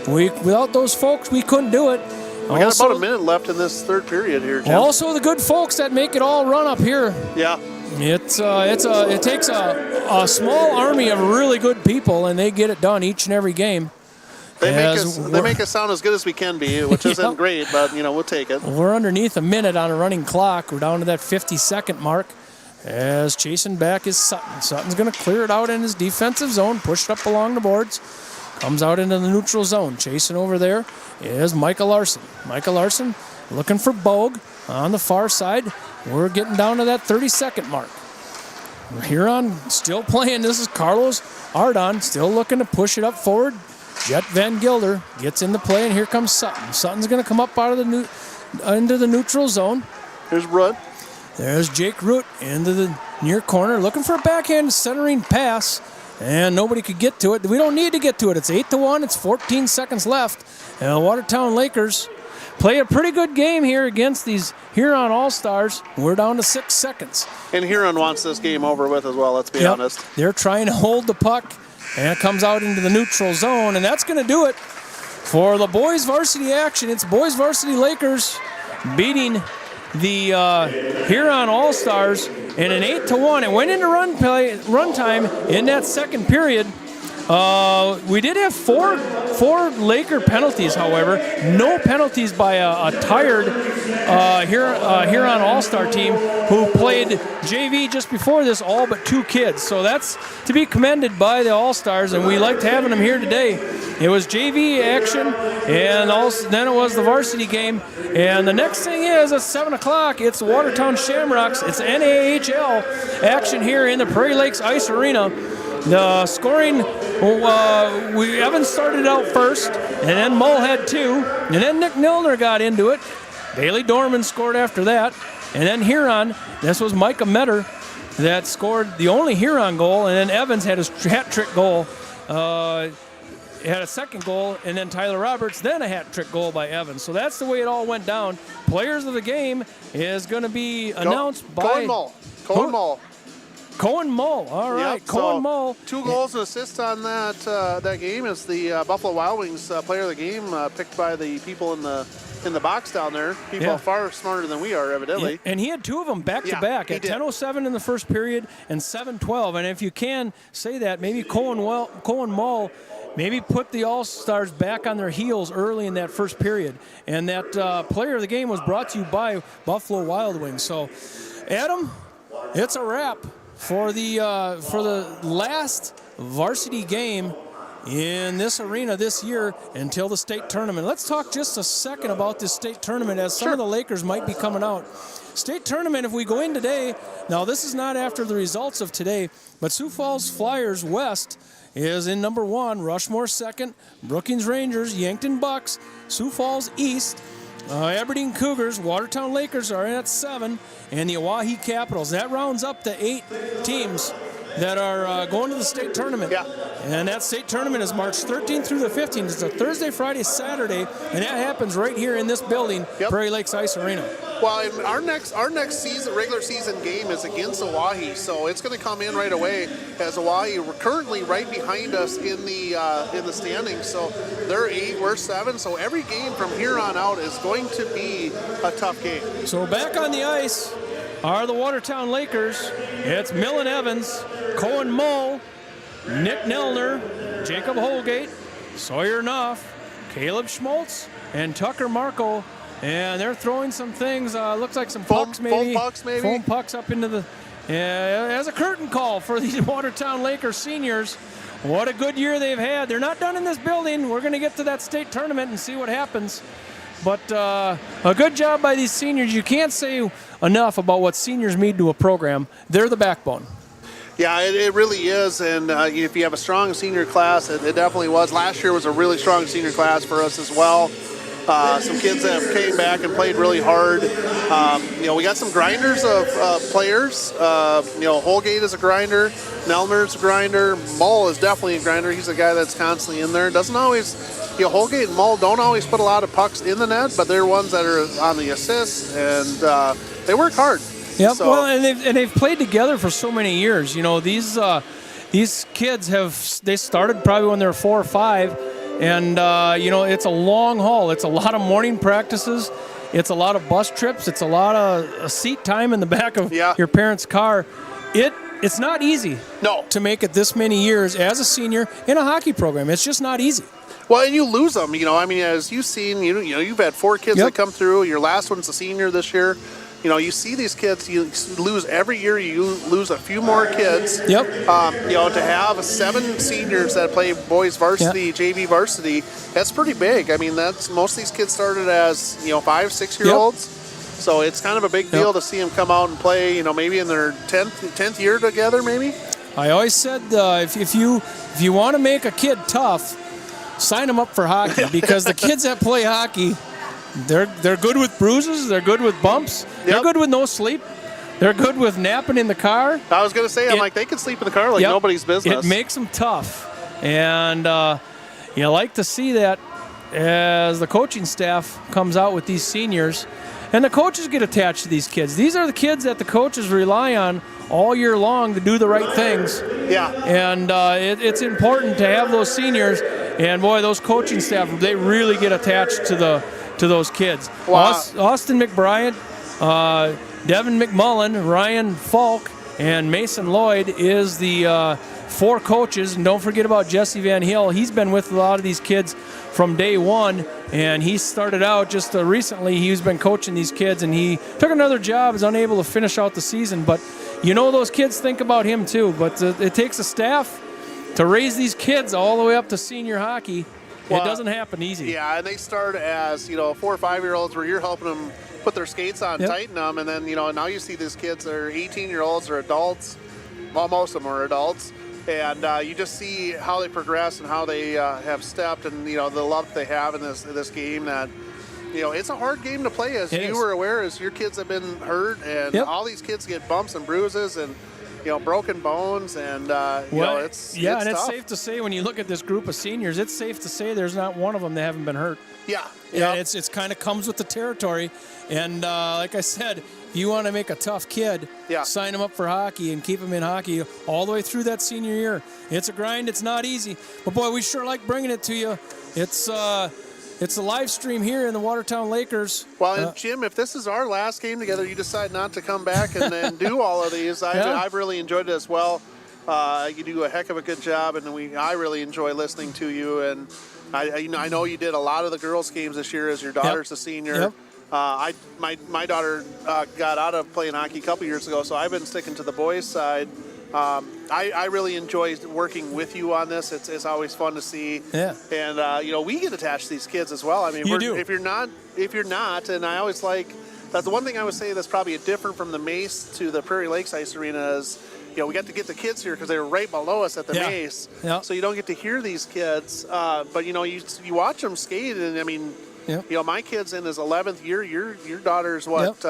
Without those folks, we couldn't do it. We got about a minute left in this third period here, Jim. Also, the good folks that make it all run up here. Yeah. It takes a small army of really good people, and they get it done each and every game. They make us sound as good as we can be, which isn't great, but we'll take it. We're underneath a minute on a running clock. We're down to that 50-second mark. As chasing back is Sutton. Sutton's going to clear it out in his defensive zone, push it up along the boards. Comes out into the neutral zone. Chasing over there is Michael Larson. Michael Larson looking for Bogue on the far side. We're getting down to that 30-second mark. Huron still playing. This is Carlos Ardon still looking to push it up forward. Jet Van Gilder gets into play, and here comes Sutton. Sutton's going to come up out of into the neutral zone. Here's Root. There's Jake Root into the near corner, looking for a backhand centering pass, and nobody could get to it. We don't need to get to it. It's 8-1. It's 14 seconds left. And the Watertown Lakers play a pretty good game here against these Huron All-Stars. We're down to 6 seconds. And Huron wants this game over with as well, let's be honest. They're trying to hold the puck, and it comes out into the neutral zone, and that's going to do it for the boys varsity action. It's boys varsity Lakers beating the Huron All-Stars in an 8-1. It went into run time in that second period. We did have four Laker penalties, however. No penalties by a tired Huron All-Star team who played JV just before this, all but 2 kids. So that's to be commended by the All-Stars, and we liked having them here today. It was JV action, and then it was the varsity game. And the next thing is at 7 o'clock, it's Watertown Shamrocks. It's NAHL action here in the Prairie Lakes Ice Arena. The scoring, Evans started out first, and then Mull had 2, and then Nick Milner got into it. Bailey Dorman scored after that, and then Huron, this was Micah Metter that scored the only Huron goal, and then Evans had his hat trick goal. Had a second goal, and then Tyler Roberts, then a hat trick goal by Evans. So that's the way it all went down. Players of the game is going to be announced by Cohen Mull. Cohen Mull, all right. Yep, Cohen Mull. 2 goals and assists on that game is the Buffalo Wild Wings player of the game, picked by the people in the box down there. People far smarter than we are, evidently. Yeah, and he had 2 of them back to back at 10:07 in the first period and 7:12. And if you can say that, maybe Cohen Mull maybe put the All-Stars back on their heels early in that first period. And that player of the game was brought to you by Buffalo Wild Wings. So, Adam, it's a wrap for the last varsity game in this arena this year until the state tournament. Let's talk just a second about this state tournament as some of the Lakers might be coming out. State tournament, if we go in today, now this is not after the results of today, but Sioux Falls Flyers West is in number 1, Rushmore second, Brookings Rangers, Yankton Bucks, Sioux Falls East, Aberdeen Cougars, Watertown Lakers are in at 7, and the Oahe Capitals. That rounds up the 8 teams that are going to the state tournament. Yeah. And that state tournament is March 13th through the 15th. It's a Thursday, Friday, Saturday, and that happens right here in this building, Prairie Lakes Ice Arena. Well, and our next season, regular season game is against Oahe, so it's going to come in right away. As Oahe, we're currently right behind us in the standings. So they're 8, we're 7. So every game from here on out is going to be a tough game. So back on the ice are the Watertown Lakers. It's Millen Evans, Cohen Mull, Nick Nelner, Jacob Holgate, Sawyer Nuff, Caleb Schmaltz, and Tucker Marco. And they're throwing some things, looks like some pucks maybe. Foam pucks up into the, as a curtain call for these Watertown Lakers seniors. What a good year they've had. They're not done in this building. We're going to get to that state tournament and see what happens. But a good job by these seniors. You can't say enough about what seniors mean to a program. They're the backbone. Yeah, it really is. And if you have a strong senior class, it definitely was. Last year was a really strong senior class for us as well. Some kids that came back and played really hard. We got some grinders of players. Holgate is a grinder. Nelner's a grinder. Mull is definitely a grinder. He's a guy that's constantly in there. Doesn't always, Holgate and Mull don't always put a lot of pucks in the net, but they're ones that are on the assists, and they work hard. Yep. So, well, and they've played together for so many years. These kids they started probably when they were 4 or 5. And, it's a long haul. It's a lot of morning practices. It's a lot of bus trips. It's a lot of seat time in the back of your parents' car. It's not easy to make it this many years as a senior in a hockey program. It's just not easy. Well, and you lose them. As you've seen, you've had 4 kids that come through. Your last one's a senior this year. You see these kids, you lose every year, you lose a few more kids. Yep. To have 7 seniors that play boys varsity, JV varsity, that's pretty big. That's most of these kids started as, 5, 6-year-olds. So it's kind of a big deal to see them come out and play, maybe in their 10th year together, maybe. I always said if you want to make a kid tough, sign them up for hockey because the kids that play hockey, they're good with bruises. They're good with bumps. They're good with no sleep. They're good with napping in the car. I was going to say, they can sleep in the car like nobody's business. It makes them tough. And you like to see that as the coaching staff comes out with these seniors. And the coaches get attached to these kids. These are the kids that the coaches rely on all year long to do the right things. Yeah. And it's important to have those seniors. And, boy, those coaching staff, they really get attached to those kids. Wow. Austin McBride, Devin McMullen, Ryan Falk, and Mason Lloyd is the 4 coaches. And don't forget about Jesse Van Hill. He's been with a lot of these kids from day one, and he started out just recently. He's been coaching these kids, and he took another job, is unable to finish out the season. But those kids think about him too. But it takes a staff to raise these kids all the way up to senior hockey. Well, it doesn't happen easy. Yeah, and they start as 4 or 5-year-olds where you're helping them put their skates on, tighten them, and then now you see these kids that are 18-year-olds or adults. Well, most of them are adults, and you just see how they progress and how they have stepped, and the love that they have in this game. That it's a hard game to play, as you were aware, as your kids have been hurt, and all these kids get bumps and bruises and broken bones, and it's tough. It's safe to say when you look at this group of seniors, it's safe to say there's not one of them that haven't been hurt. Yeah. It's kind of comes with the territory, and like I said, if you want to make a tough kid, sign them up for hockey and keep them in hockey all the way through that senior year. It's a grind. It's not easy, but boy, we sure like bringing it to you. It's a live stream here in the Watertown Lakers. Well, and Jim, if this is our last game together, you decide not to come back and then do all of these. I've really enjoyed it as well. You do a heck of a good job, and I really enjoy listening to you. And I know you did a lot of the girls' games this year as your daughter's a senior. My daughter got out of playing hockey a couple years ago, so I've been sticking to the boys' side. I really enjoy working with you on this. It's always fun to see. Yeah. And we get attached to these kids as well. I mean, You do. if you're not, and I always like that's the one thing I would say that's probably different from the Mace to the Prairie Lakes Ice Arena is, we got to get the kids here because they were right below us at the Mace. Yeah. So you don't get to hear these kids, but you watch them skate, and I mean. Yep. My kid's in his 11th year. Your daughter's what,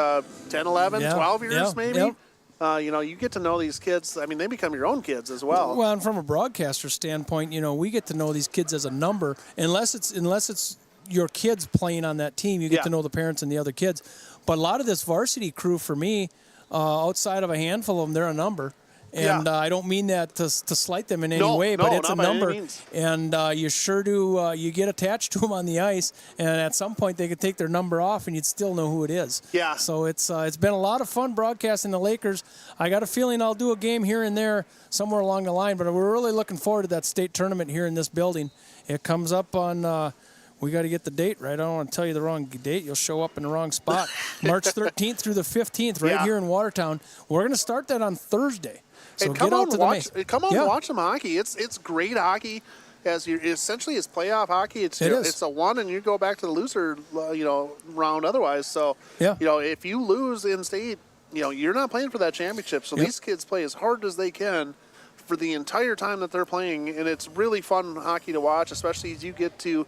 10, 11, 12 years maybe? Yep. You get to know these kids. I mean, they become your own kids as well. Well, and from a broadcaster standpoint, we get to know these kids as a number. Unless it's your kids playing on that team, you get to know the parents and the other kids. But a lot of this varsity crew, for me, outside of a handful of them, they're a number. And I don't mean that to slight them in any way, but it's a number. And you sure do, you get attached to them on the ice, and at some point they could take their number off and you'd still know who it is. Yeah. So it's been a lot of fun broadcasting the Lakers. I got a feeling I'll do a game here and there somewhere along the line, but we're really looking forward to that state tournament here in this building. It comes up on... we got to get the date right. I don't want to tell you the wrong date. You'll show up in the wrong spot. March 13th through the 15th right here in Watertown. We're going to start that on Thursday. So come get out to the Mace. Come on and watch some hockey. It's great hockey. Essentially it's playoff hockey. It's a one, and you go back to the loser round otherwise. So if you lose in state, you're not playing for that championship. So these kids play as hard as they can for the entire time that they're playing, and it's really fun hockey to watch, especially as you get to.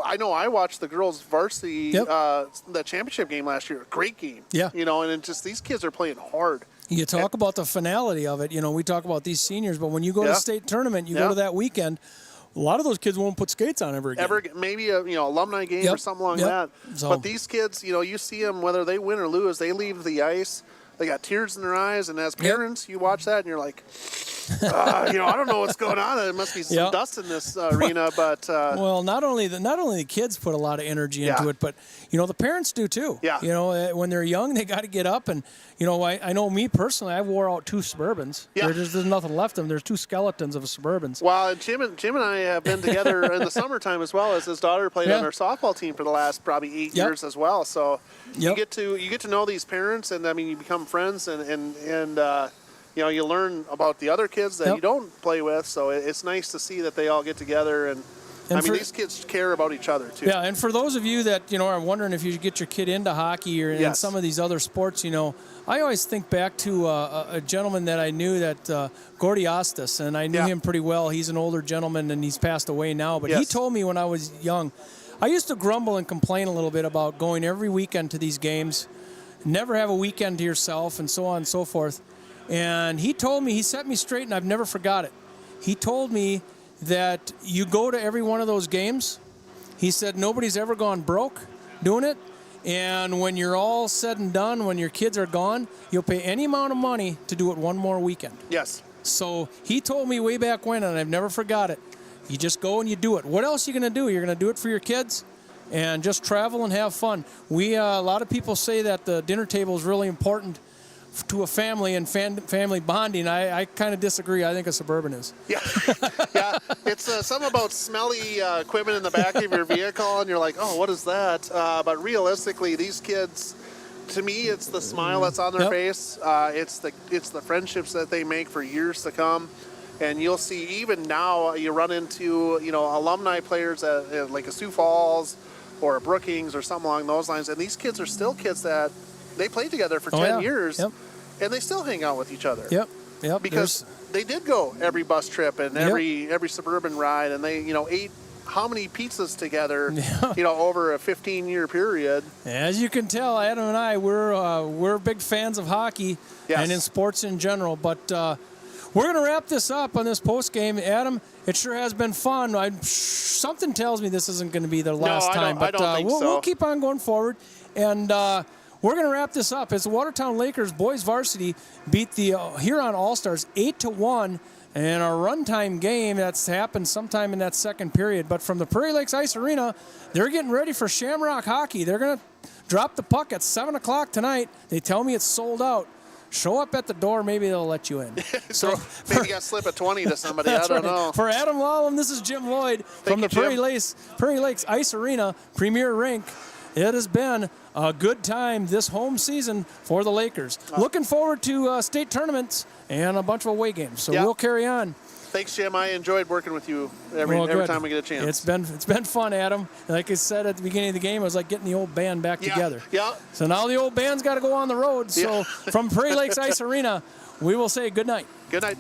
I know I watched the girls' varsity the championship game last year. Great game. Yeah. And it's just these kids are playing hard. You talk about the finality of it. We talk about these seniors, but when you go to the state tournament, you go to that weekend, a lot of those kids won't put skates on ever again. Maybe a alumni game or something like that. So, but these kids, you see them, whether they win or lose, they leave the ice. They got tears in their eyes, and as parents, you watch that and you're like, I don't know what's going on. There must be some dust in this arena, but well, not only the kids put a lot of energy into it, but the parents do too. Yeah. When they're young, they got to get up, and I know me personally, I wore out 2 Suburbans. Yeah. There's nothing left of them. There's 2 skeletons of Suburbans. Well, and Jim and I have been together in the summertime as well, as his daughter played on our softball team for the last probably 8 years as well. So you get to know these parents, and I mean you become friends, and you learn about the other kids that you don't play with. So it's nice to see that they all get together, and I mean these kids care about each other too. Yeah, and for those of you that are wondering if you should get your kid into hockey or in some of these other sports, I always think back to a gentleman that I knew, that Gordy Ostis, and I knew him pretty well. He's an older gentleman, and he's passed away now. But he told me when I was young, I used to grumble and complain a little bit about going every weekend to these games, never have a weekend to yourself, and so on and so forth. And he told me, he set me straight, and I've never forgot it. He told me that you go to every one of those games. He said nobody's ever gone broke doing it. And when you're all said and done, when your kids are gone, you'll pay any amount of money to do it one more weekend. Yes. So he told me way back when, and I've never forgot it. You just go and you do it. What else are you going to do? You're going to do it for your kids and just travel and have fun. A lot of people say that the dinner table is really important to a family and family bonding. I kind of disagree. I think a Suburban is. Yeah. It's something about smelly equipment in the back of your vehicle, and you're like, oh, what is that? But realistically, these kids, to me, it's the smile that's on their face. It's the friendships that they make for years to come. And you'll see even now you run into alumni players at like a Sioux Falls or a Brookings or something along those lines, and these kids are still kids that they played together for 10 years, and they still hang out with each other. Yep. Because they did go every bus trip and every Suburban ride, and they ate how many pizzas together, over a 15-year period. As you can tell, Adam and I, we're big fans of hockey and in sports in general. But we're going to wrap this up on this post game, Adam. It sure has been fun. Something tells me this isn't going to be the last time, but we'll keep on going forward. And we're going to wrap this up as the Watertown Lakers boys varsity beat the Huron All-Stars 8-1 in a runtime game that's happened sometime in that second period. But from the Prairie Lakes Ice Arena, they're getting ready for Shamrock hockey. They're going to drop the puck at 7 o'clock tonight. They tell me it's sold out. Show up at the door, maybe they'll let you in. So maybe you got to slip a 20 to somebody. I don't know. For Adam Lallam, this is Jim Lloyd from the Prairie Lakes Ice Arena Premier Rink. it has been a good time this home season for the Lakers. Looking forward to state tournaments and a bunch of away games. So we'll carry on. Thanks, Jim. I enjoyed working with you every time we get a chance. It's been fun, Adam. Like I said at the beginning of the game, it was like getting the old band back together. Yeah. So now the old band's got to go on the road. So from Prairie Lakes Ice Arena, we will say good night. Good night.